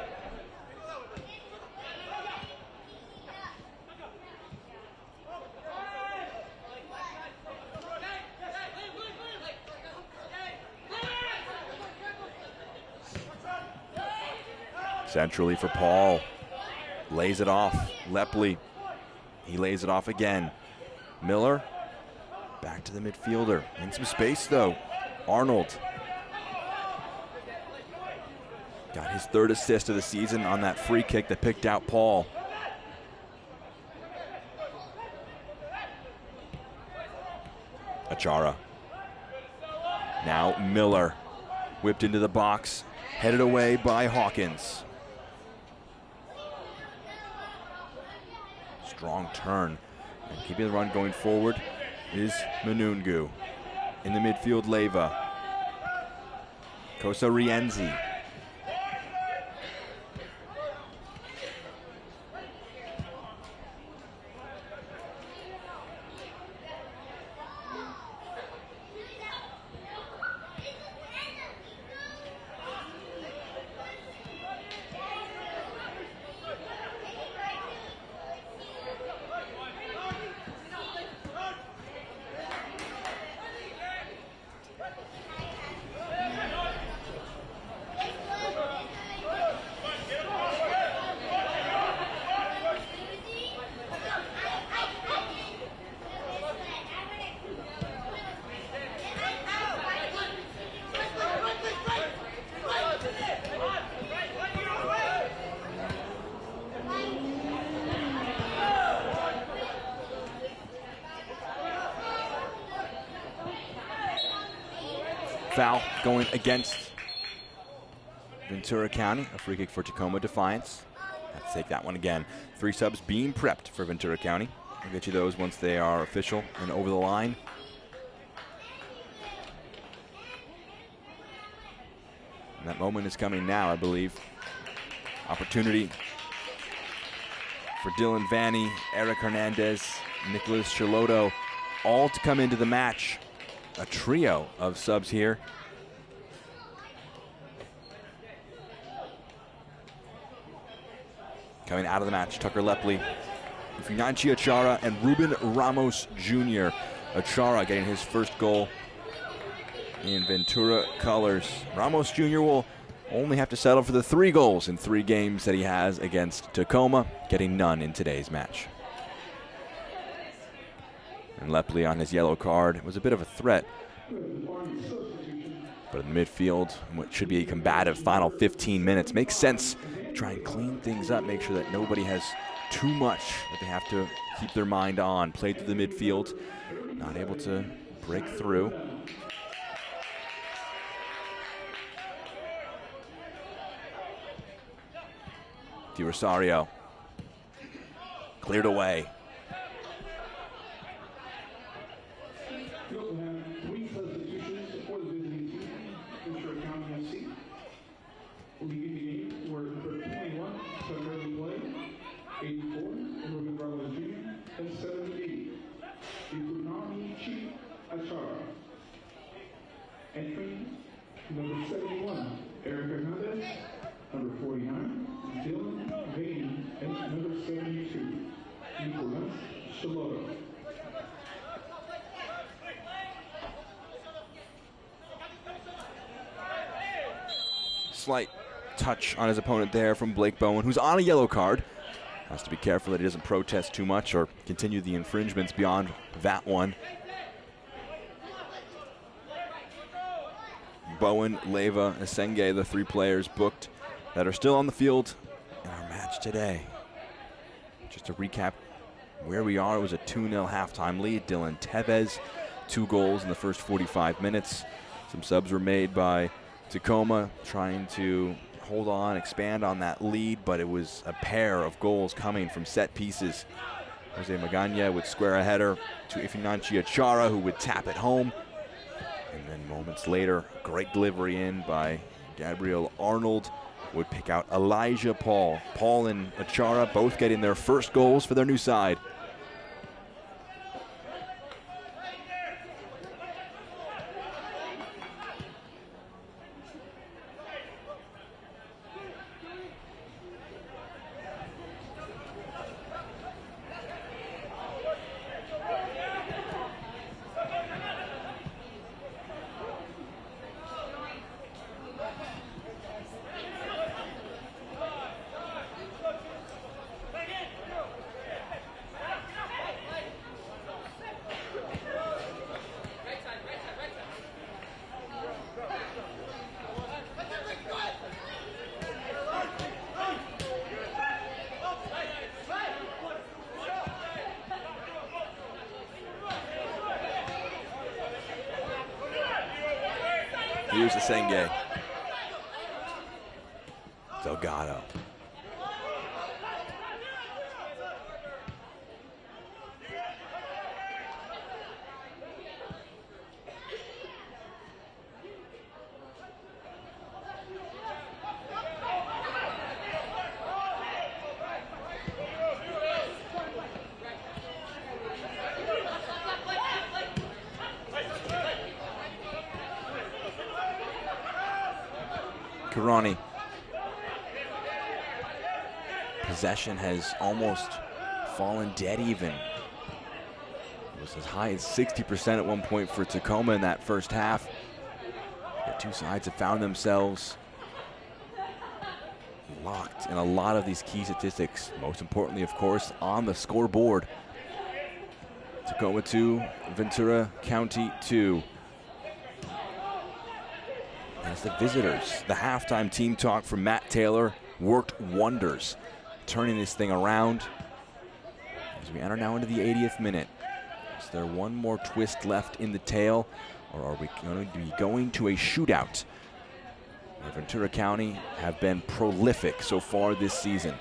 Centrally for Paul. Lays it off. Lepley. He lays it off again. Miller. Back to the midfielder. In some space though. Arnold. Got his 3rd assist of the season on that free kick that picked out Paul. Achara. Now Miller. Whipped into the box. Headed away by Hawkins. Strong turn. And keeping the run going forward is Manungu. In the midfield, Leyva. Kosa Rienzi. Foul going against Ventura County. A free kick for Tacoma Defiance. Have to take that one again. 3 subs being prepped for Ventura County. I'll get you those once they are official and over the line. And that moment is coming now, I believe. Opportunity for Dylan Vanny, Eric Hernandez, Nicholas Chiloto, all to come into the match. A trio of subs here. Coming out of the match, Tucker Lepley, Funanchi Achara, and Ruben Ramos Jr. Achara getting his first goal in Ventura colors. Ramos Jr. will only have to settle for the 3 goals in 3 games that he has against Tacoma, getting none in today's match. And Lepley on his yellow card was a bit of a threat. But in the midfield, what should be a combative final 15 minutes, makes sense. Try and clean things up, make sure that nobody has too much that they have to keep their mind on. Played through the midfield, not able to break through. Di Rosario cleared away. We also have 3 substitutions for the visiting team. Ventura County FC will begin the game where number 21, Tucker Lepley, 84, Ruben Ramos Jr., and 78, Funanchi Achara. Entering number 71, Eric Hernandez, number 49, Dylan Vanny, and number 72, Nicholas Chiloto. Slight touch on his opponent there from Blake Bowen, who's on a yellow card. Has to be careful that he doesn't protest too much or continue the infringements beyond that one. Bowen, Leyva, Asenge, the 3 players booked that are still on the field in our match today. Just to recap where we are, it was a 2-0 halftime lead. Dylan Tevez, 2 goals in the first 45 minutes. Some subs were made by Tacoma, trying to hold on, expand on that lead, but it was a pair of goals coming from set pieces. Jose Magana would square a header to Funanchi Achara, who would tap it home. And then moments later, great delivery in by Gabriel Arnold would pick out Elijah Paul. Paul and Achara both getting their first goals for their new side. Here's Senge. Delgado. Karani. Possession has almost fallen dead even. It was as high as 60% at one point for Tacoma in that first half. The two sides have found themselves locked in a lot of these key statistics. Most importantly, of course, on the scoreboard. Tacoma 2, Ventura County 2. As the visitors, the halftime team talk from Matt Taylor worked wonders, turning this thing around. As we enter now into the 80th minute, is there one more twist left in the tail, or are we going to be going to a shootout? Ventura County have been prolific so far this season.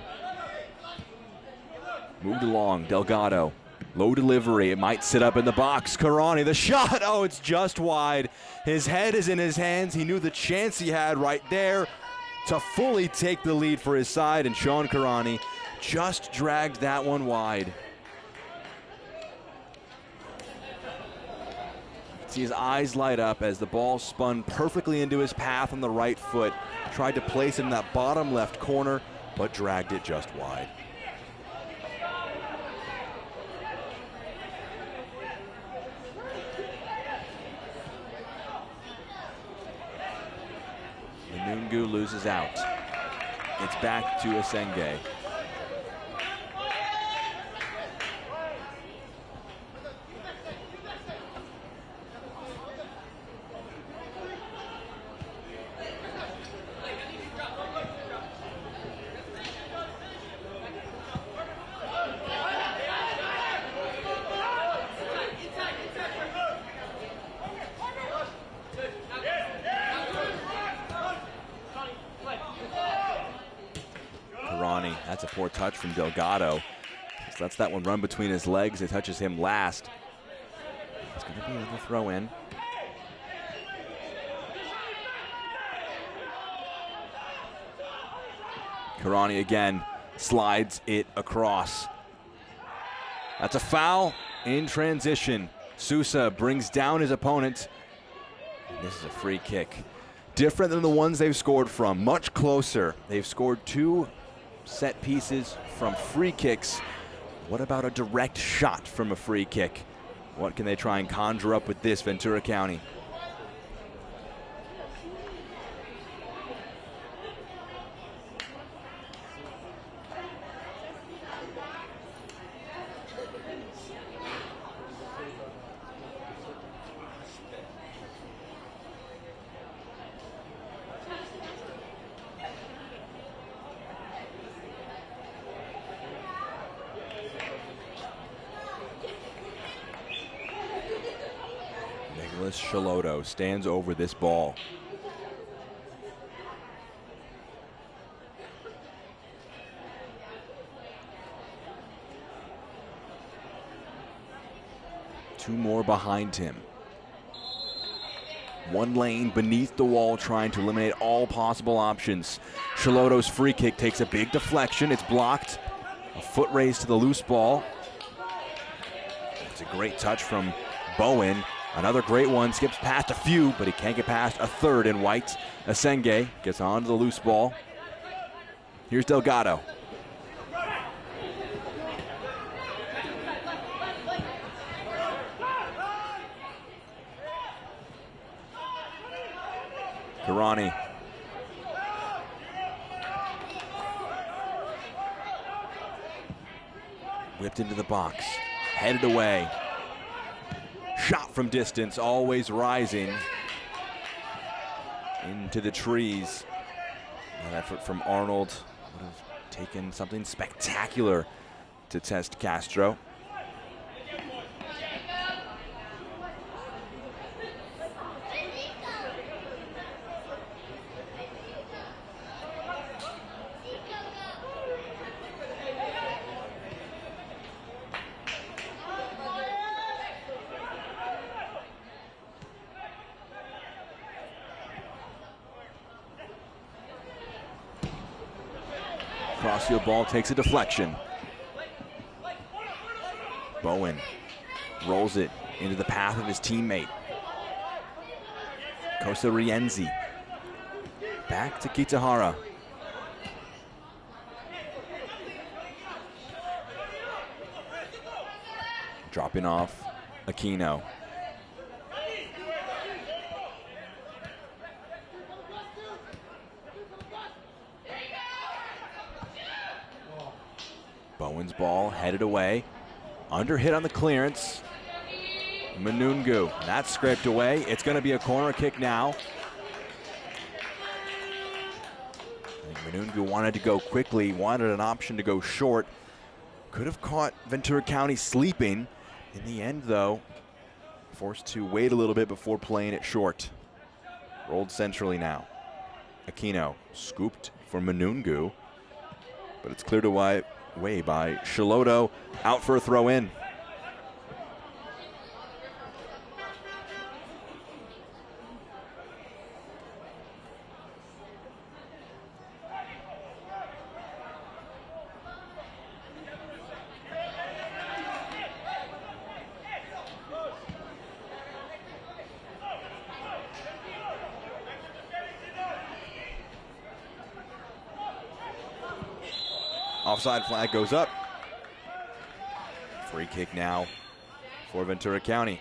Moved along, Delgado. Low delivery, it might sit up in the box. Karani, the shot, oh, it's just wide. His head is in his hands. He knew the chance he had right there to fully take the lead for his side, and Sean Karani just dragged that one wide. See his eyes light up as the ball spun perfectly into his path on the right foot. Tried to place it in that bottom left corner, but dragged it just wide. Nungu loses out. It's back to Senge. That's a poor touch from Delgado. So lets that one run between his legs. It touches him last. It's going to be a little throw in. Karani again slides it across. That's a foul in transition. Sousa brings down his opponent. And this is a free kick. Different than the ones they've scored from. Much closer. They've scored 2 set pieces from free kicks. What about a direct shot from a free kick? What can they try and conjure up with this, Ventura County? Shootout stands over this ball. Two more behind him. One lane beneath the wall trying to eliminate all possible options. Shootout's free kick takes a big deflection. It's blocked. A foot raise to the loose ball. It's a great touch from Bowen. Another great one, skips past a few, but he can't get past a third in white. Senge gets onto the loose ball. Here's Delgado. Karani. Whipped into the box, headed away. Shot from distance, always rising into the trees. An effort from Arnold would have taken something spectacular to test Castro. Crossfield ball takes a deflection. Bowen rolls it into the path of his teammate. Kosa Rienzi. Back to Kitahara. Dropping off Aquino. Bowen's ball headed away. Under hit on the clearance. Manungu. That's scraped away. It's going to be a corner kick now. I think Manungu wanted to go quickly, wanted an option to go short. Could have caught Ventura County sleeping. In the end, though, forced to wait a little bit before playing it short. Rolled centrally now. Aquino scooped for Manungu, but it's cleared away by Shiloto, out for a throw in. Offside flag goes up. Free kick now for Ventura County.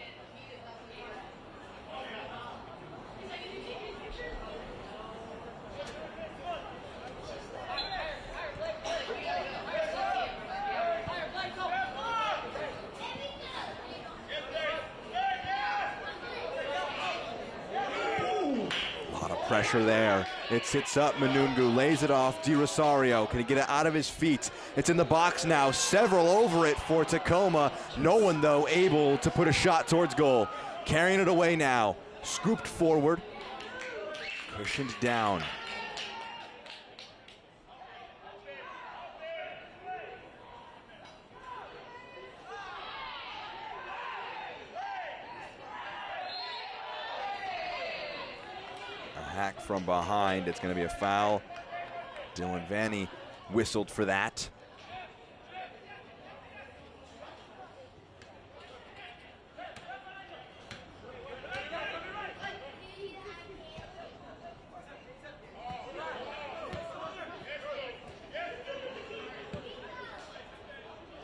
Pressure there. It sits up. Manungu lays it off. Di Rosario. Can he get it out of his feet? It's in the box now. Several over it for Tacoma. No one, though, able to put a shot towards goal. Carrying it away now. Scooped forward. Cushioned down. Hack from behind. It's going to be a foul. Dylan Vanny whistled for that.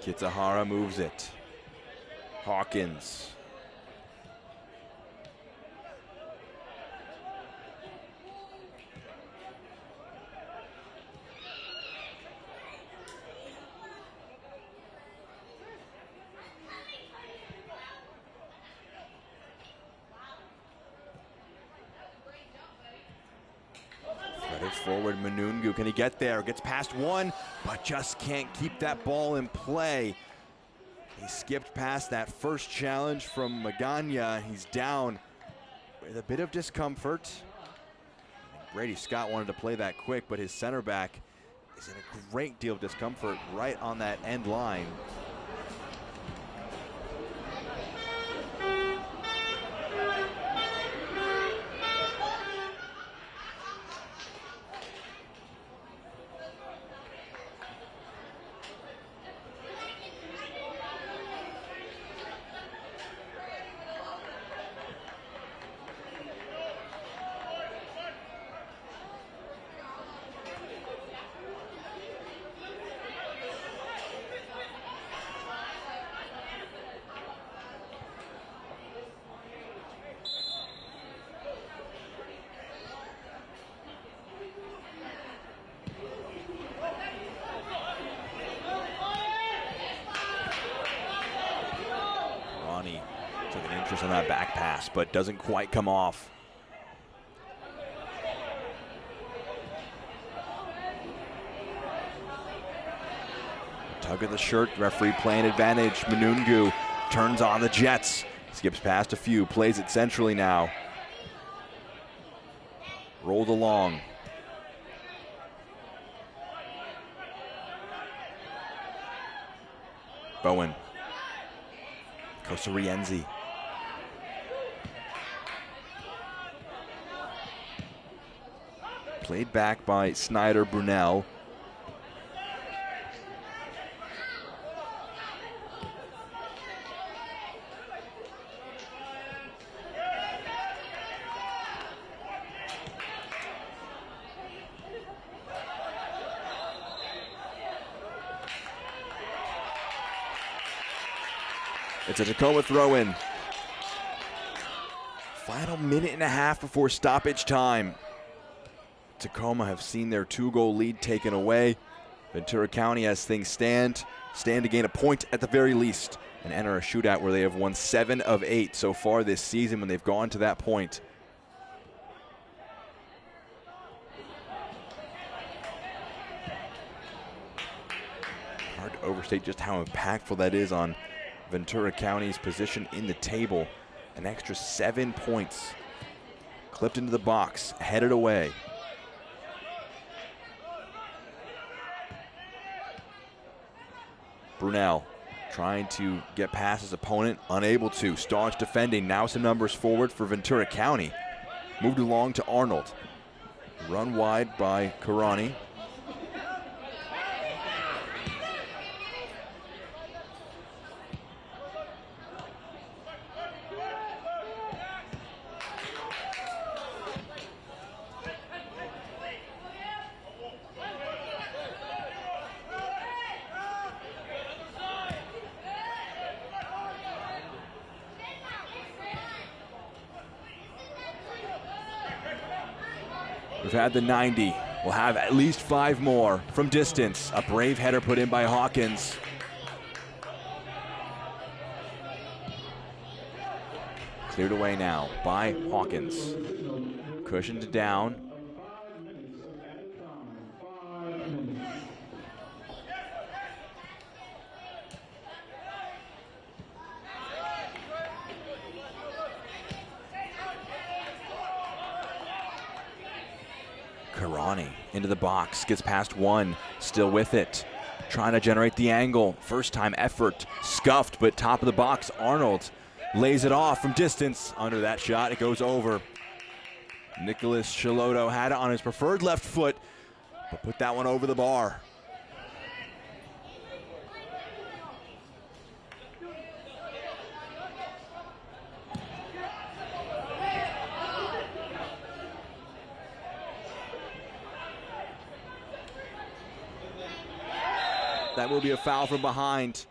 Kitahara moves it. Hawkins. Forward Manungu, can he get there? Gets past one, but just can't keep that ball in play. He skipped past that first challenge from Magana. He's down with a bit of discomfort. Brady Scott wanted to play that quick, but his center back is in a great deal of discomfort right on that end line. On that back pass, but doesn't quite come off. Tug of the shirt, referee playing advantage. Manungu turns on the Jets. Skips past a few, plays it centrally now. Rolled along. Bowen. Kosa Rienzi. Played back by Snyder Brunel. It's a Tacoma throw-in. Final minute and a half before stoppage time. Tacoma have seen their 2-goal lead taken away. Ventura County, as things stand to gain a point at the very least and enter a shootout where they have won 7 of 8 so far this season when they've gone to that point. Hard to overstate just how impactful that is on Ventura County's position in the table. An extra 7 points clipped into the box, headed away. Brunel trying to get past his opponent, unable to. Staunch defending, now some numbers forward for Ventura County. Moved along to Arnold. Run wide by Karani. We've had the 90. We'll have at least 5 more from distance. A brave header put in by Hawkins. Cleared away now by Hawkins. Cushioned down. Karani into the box, gets past one, still with it. Trying to generate the angle. First time effort, scuffed, but top of the box, Arnold lays it off from distance. Under that shot, it goes over. Nicholas Chiloto had it on his preferred left foot, but put that one over the bar. That will be a foul from behind.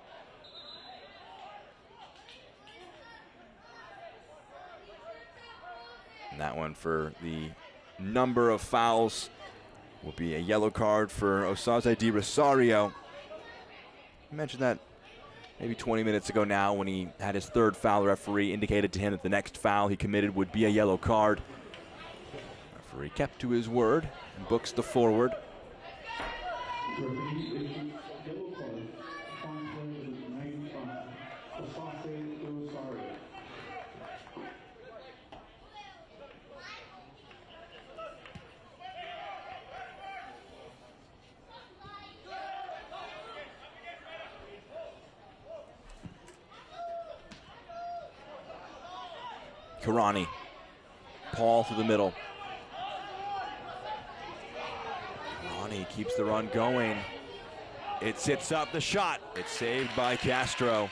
And that one, for the number of fouls, will be a yellow card for Osaze Di Rosario. I mentioned that maybe 20 minutes ago now when he had his 3rd foul. The referee indicated to him that the next foul he committed would be a yellow card. The referee kept to his word and books the forward. Karani, Paul through the middle. Karani keeps the run going. It sits up the shot. It's saved by Castro.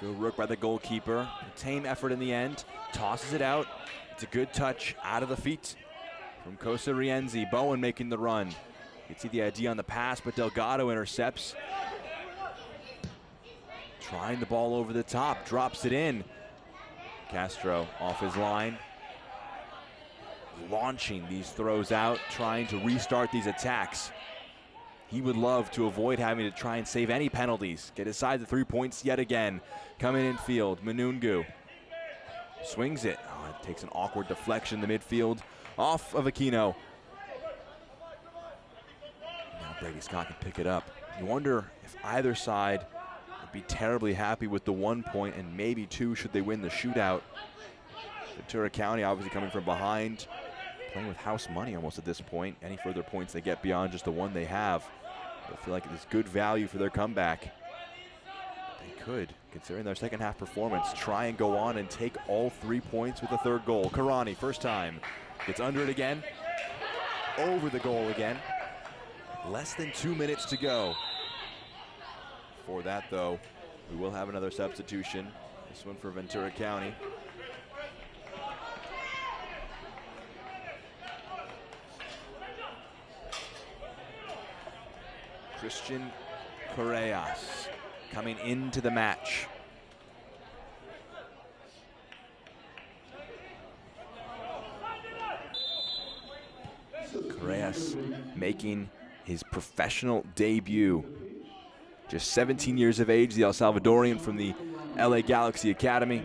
Good work by the goalkeeper. A tame effort in the end. Tosses it out. It's a good touch out of the feet from Cosa Rienzi. Bowen making the run. You can see the idea on the pass, but Delgado intercepts. Trying the ball over the top, drops it in. Castro off his line. Launching these throws out, trying to restart these attacks. He would love to avoid having to try and save any penalties. Get aside the 3 points yet again. Coming in field, Manungu swings it. Oh, it takes an awkward deflection in the midfield off of Aquino. Now Brady Scott can pick it up. You wonder if either side would be terribly happy with the 1 point and maybe 2 should they win the shootout. Ventura County obviously coming from behind, playing with house money almost at this point. Any further points they get beyond just the 1 they have, I feel like it is good value for their comeback. They could, considering their second half performance, try and go on and take all 3 points with the 3rd goal. Karani, first time, gets under it again, over the goal again. Less than 2 minutes to go. For that, though, we will have another substitution. This one for Ventura County. Christian Correas coming into the match. Correas making his professional debut. Just 17 years of age, the El Salvadorian from the LA Galaxy Academy.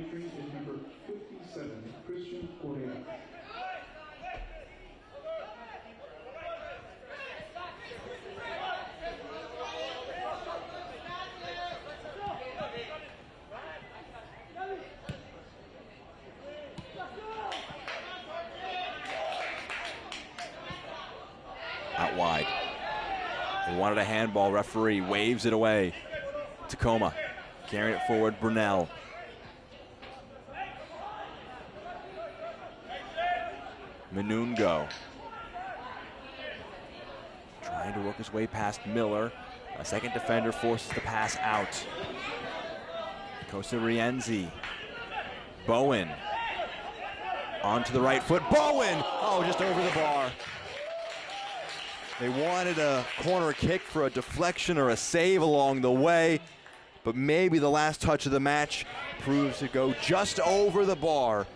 Out wide. They wanted a handball. Referee waves it away. Tacoma carrying it forward. Brunel. Manungo. Trying to work his way past Miller. A second defender forces the pass out. Costa Rienzi. Bowen. Onto the right foot. Bowen! Oh, just over the bar. They wanted a corner kick for a deflection or a save along the way, but maybe the last touch of the match proves to go just over the bar.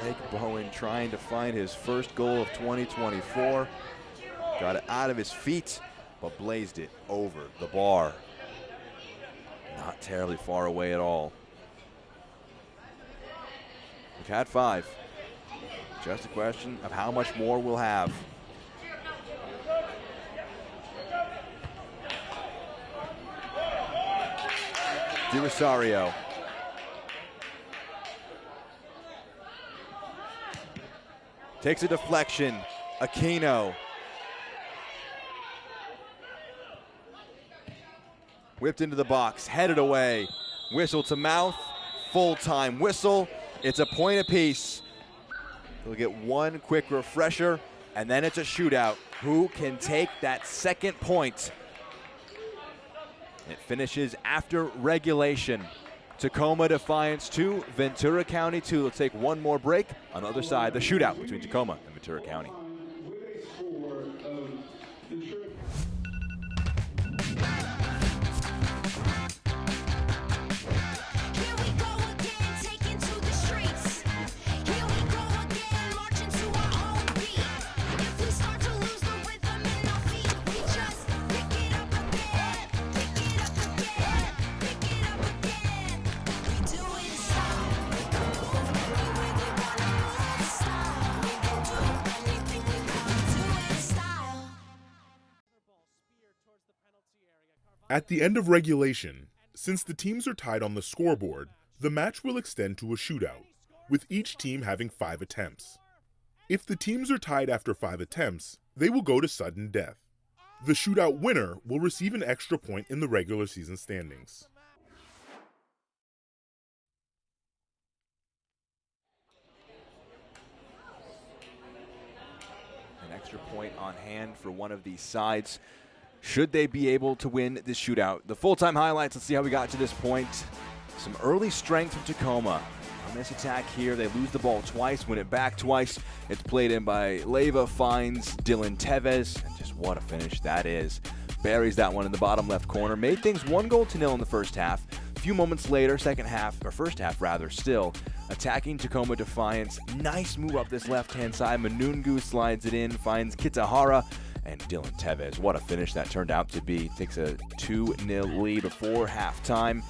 Blake Bowen trying to find his first goal of 2024. Got it out of his feet, but blazed it over the bar. Not terribly far away at all. We've had 5. Just a question of how much more we'll have. Di Rosario. Takes a deflection. Aquino. Whipped into the box, headed away. Whistle to mouth, full-time whistle. It's a point apiece. We'll get one quick refresher, and then it's a shootout. Who can take that second point? It finishes after regulation. Tacoma Defiance 2, Ventura County 2. Let's take one more break. On the other side, the shootout between Tacoma and Ventura County. At the end of regulation, since the teams are tied on the scoreboard, the match will extend to a shootout, with each team having 5 attempts. If the teams are tied after 5 attempts, they will go to sudden death. The shootout winner will receive an extra point in the regular season standings. An extra point on hand for one of these sides. Should they be able to win this shootout? The full-time highlights, let's see how we got to this point. Some early strength from Tacoma. On this attack here, they lose the ball twice, win it back twice. It's played in by Leyva, finds Dylan Tevez, and just what a finish that is. Buries that one in the bottom left corner. Made things 1-0 in the first half. A few moments later, first half rather, still attacking Tacoma Defiance. Nice move up this left-hand side. Manungu slides it in, finds Kitahara. And Dylan Tevez, what a finish that turned out to be. Takes a 2-0 lead before halftime.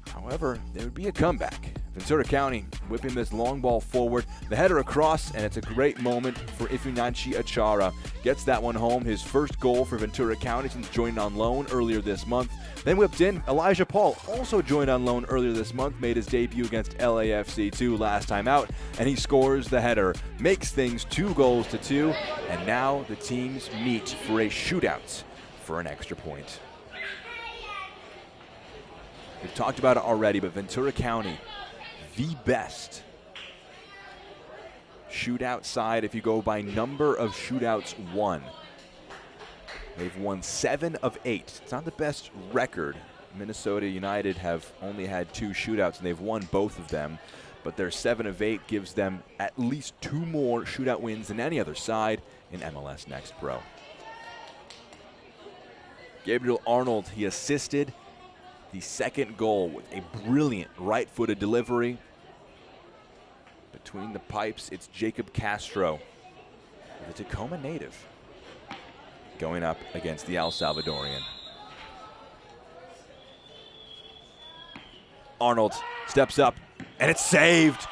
However, there would be a comeback. Ventura County whipping this long ball forward. The header across, and it's a great moment for Ifunanchi Achara. Gets that one home, his first goal for Ventura County since joining on loan earlier this month. Then whipped in Elijah Paul, also joined on loan earlier this month, made his debut against LAFC 2 last time out, and he scores the header. Makes things 2-2, and now the teams meet for a shootout for an extra point. We've talked about it already, but Ventura County, the best shootout side if you go by number of shootouts won. They've won 7 of 8. It's not the best record. Minnesota United have only had 2 shootouts, and they've won both of them. But their 7 of 8 gives them at least 2 more shootout wins than any other side in MLS Next Pro. Gabriel Arnold, he assisted the second goal with a brilliant right-footed delivery. Between the pipes, it's Jacob Castro, the Tacoma native, going up against the El Salvadorian. Arnold steps up, and it's saved.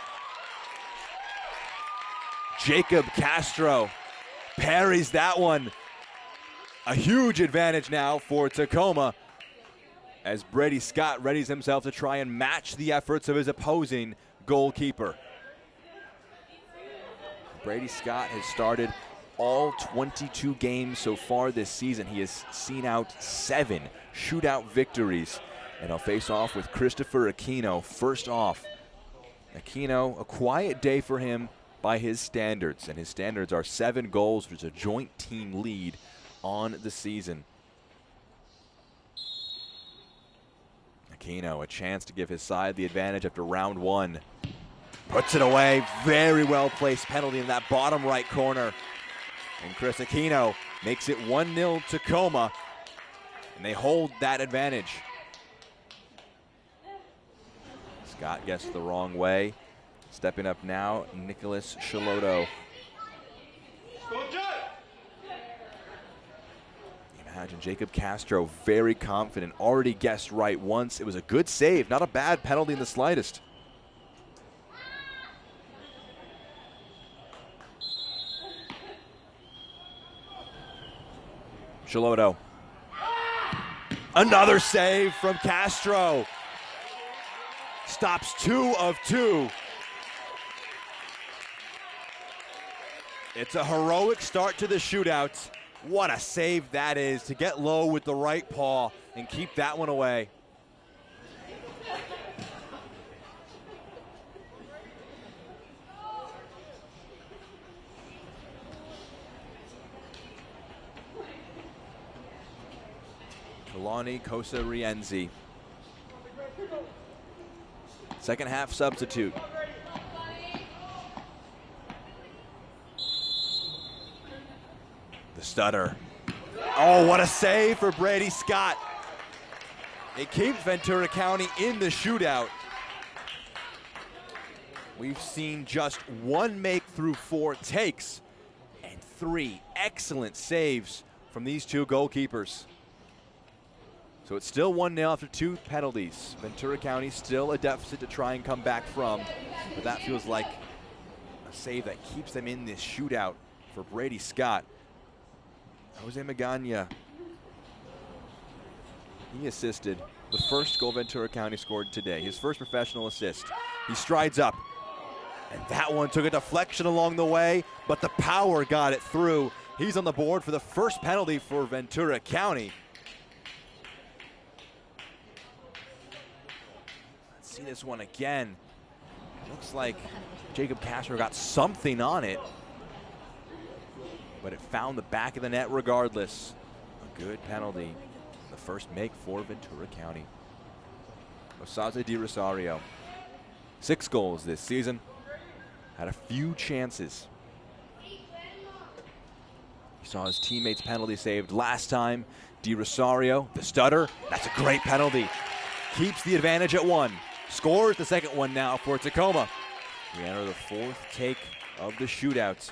Jacob Castro parries that one. A huge advantage now for Tacoma as Brady Scott readies himself to try and match the efforts of his opposing goalkeeper. Brady Scott has started all 22 games so far this season. He has seen out 7 shootout victories, and he'll face off with Christopher Aquino. First off, Aquino, a quiet day for him by his standards, and his standards are 7 goals, which is a joint team lead on the season. Aquino, a chance to give his side the advantage after round 1. Puts it away. Very well placed penalty in that bottom right corner. And Chris Aquino makes it 1-0 Tacoma, and they hold that advantage. Scott gets the wrong way. Stepping up now, Nicholas Shootout. Imagine Jacob Castro, very confident, already guessed right once. It was a good save, not a bad penalty in the slightest. Shootout. Another save from Castro. Stops 2 of 2. It's a heroic start to the shootout. What a save that is to get low with the right paw and keep that one away. Kalani Kosa-Rienzi. Second half substitute. The stutter. Oh, what a save for Brady Scott. It keeps Ventura County in the shootout. We've seen just 1 make through 4 takes and 3 excellent saves from these 2 goalkeepers. So it's still 1-0 after 2 penalties. Ventura County still a deficit to try and come back from, but that feels like a save that keeps them in this shootout for Brady Scott. Jose Magana, he assisted the first goal Ventura County scored today, his first professional assist. He strides up, and that one took a deflection along the way, but the power got it through. He's on the board for the first penalty for Ventura County. Let's see this one again. Looks like Jacob Castro got something on it, but it found the back of the net regardless. A good penalty. The first make for Ventura County. Osaze Di Rosario. 6 goals this season. Had a few chances. He saw his teammates' penalty saved last time. Di Rosario, the stutter. That's a great penalty. Keeps the advantage at 1. Scores the second one now for Tacoma. We enter the 4th take of the shootouts.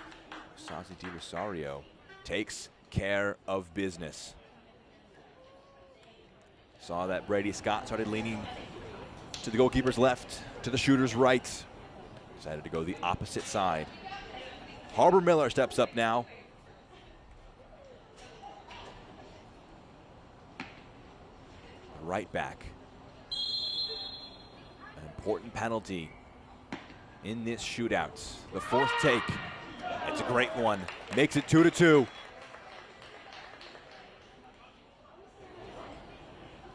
Osaze Di Rosario takes care of business. Saw that Brady Scott started leaning to the goalkeeper's left, to the shooter's right. Decided to go the opposite side. Harbor Miller steps up now. Right back. An important penalty in this shootout. The 4th take. It's a great one. Makes it 2-2.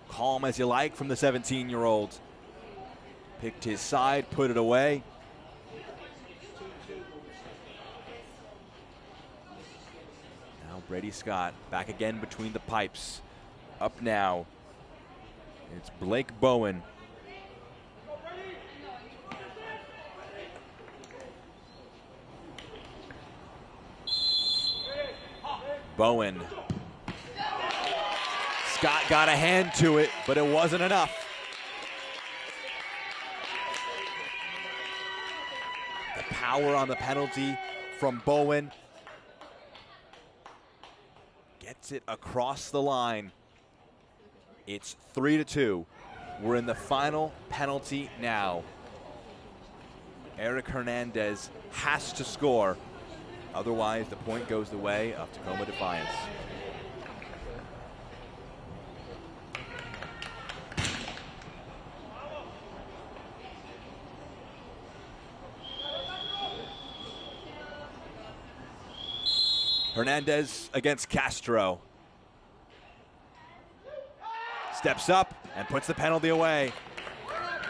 Calm as you like from the 17-year-old. Picked his side, put it away. Now Brady Scott back again between the pipes. Up now. It's Blake Bowen. Scott got a hand to it, but it wasn't enough. The power on the penalty from Bowen. Gets it across the line. It's 3-2. We're in the final penalty now. Eric Hernandez has to score. Otherwise, the point goes the way of Tacoma Defiance. Hernandez against Castro. Steps up and puts the penalty away.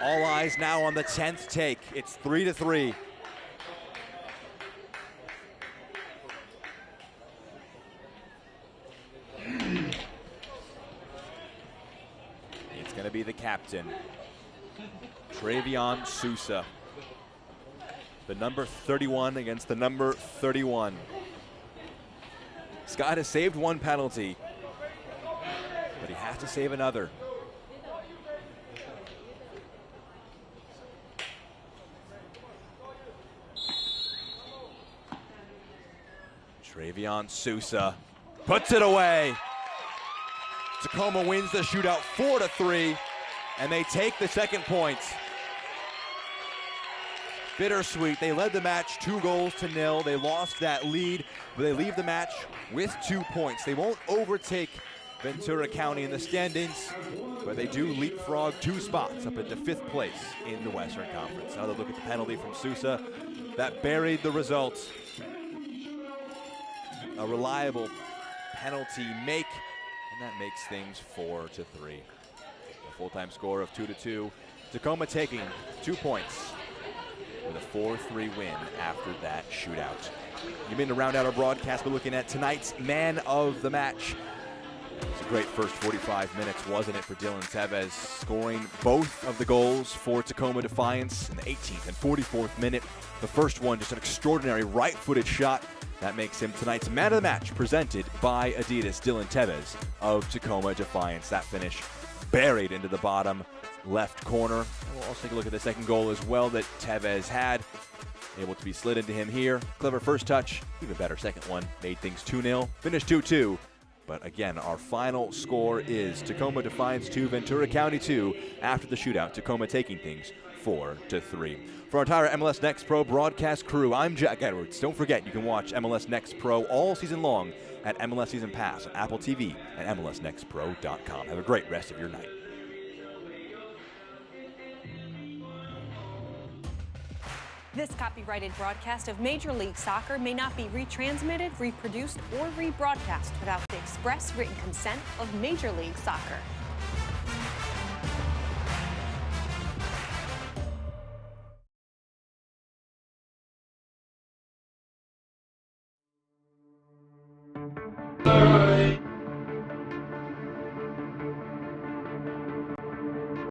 All eyes now on the 10th take. It's 3-3. It's going to be the captain, Travion Sousa. The number 31 against the number 31. Scott has saved one penalty, but he has to save another. Travion Sousa puts it away. Tacoma wins the shootout 4-3, and they take the second point. Bittersweet. They led the match 2-0. They lost that lead, but they leave the match with 2 points. They won't overtake Ventura County in the standings, but they do leapfrog 2 spots up into 5th place in the Western Conference. Another look at the penalty from Sousa that buried the results. A reliable penalty make, and that makes things 4-3. A full-time score of 2-2. Tacoma taking 2 points with a 4-3 win after that shootout. You mean to round out our broadcast, we're looking at tonight's man of the match. It was a great first 45 minutes, wasn't it, for Dylan Tevez, scoring both of the goals for Tacoma Defiance in the 18th and 44th minute. The first one, just an extraordinary right-footed shot. That makes him tonight's man of the match, presented by Adidas. Dylan Tevez of Tacoma Defiance. That finish buried into the bottom left corner. And we'll also take a look at the second goal as well that Tevez had. Able to be slid into him here. Clever first touch, even better second one. Made things 2-0, finished 2-2. But again, our final score is Tacoma Defiance 2, Ventura County 2. After the shootout, Tacoma taking things 4-3. For our entire MLS Next Pro broadcast crew, I'm Jack Edwards. Don't forget, you can watch MLS Next Pro all season long at MLS Season Pass on Apple TV and MLSNextPro.com. Have a great rest of your night. This copyrighted broadcast of Major League Soccer may not be retransmitted, reproduced, or rebroadcast without the express written consent of Major League Soccer.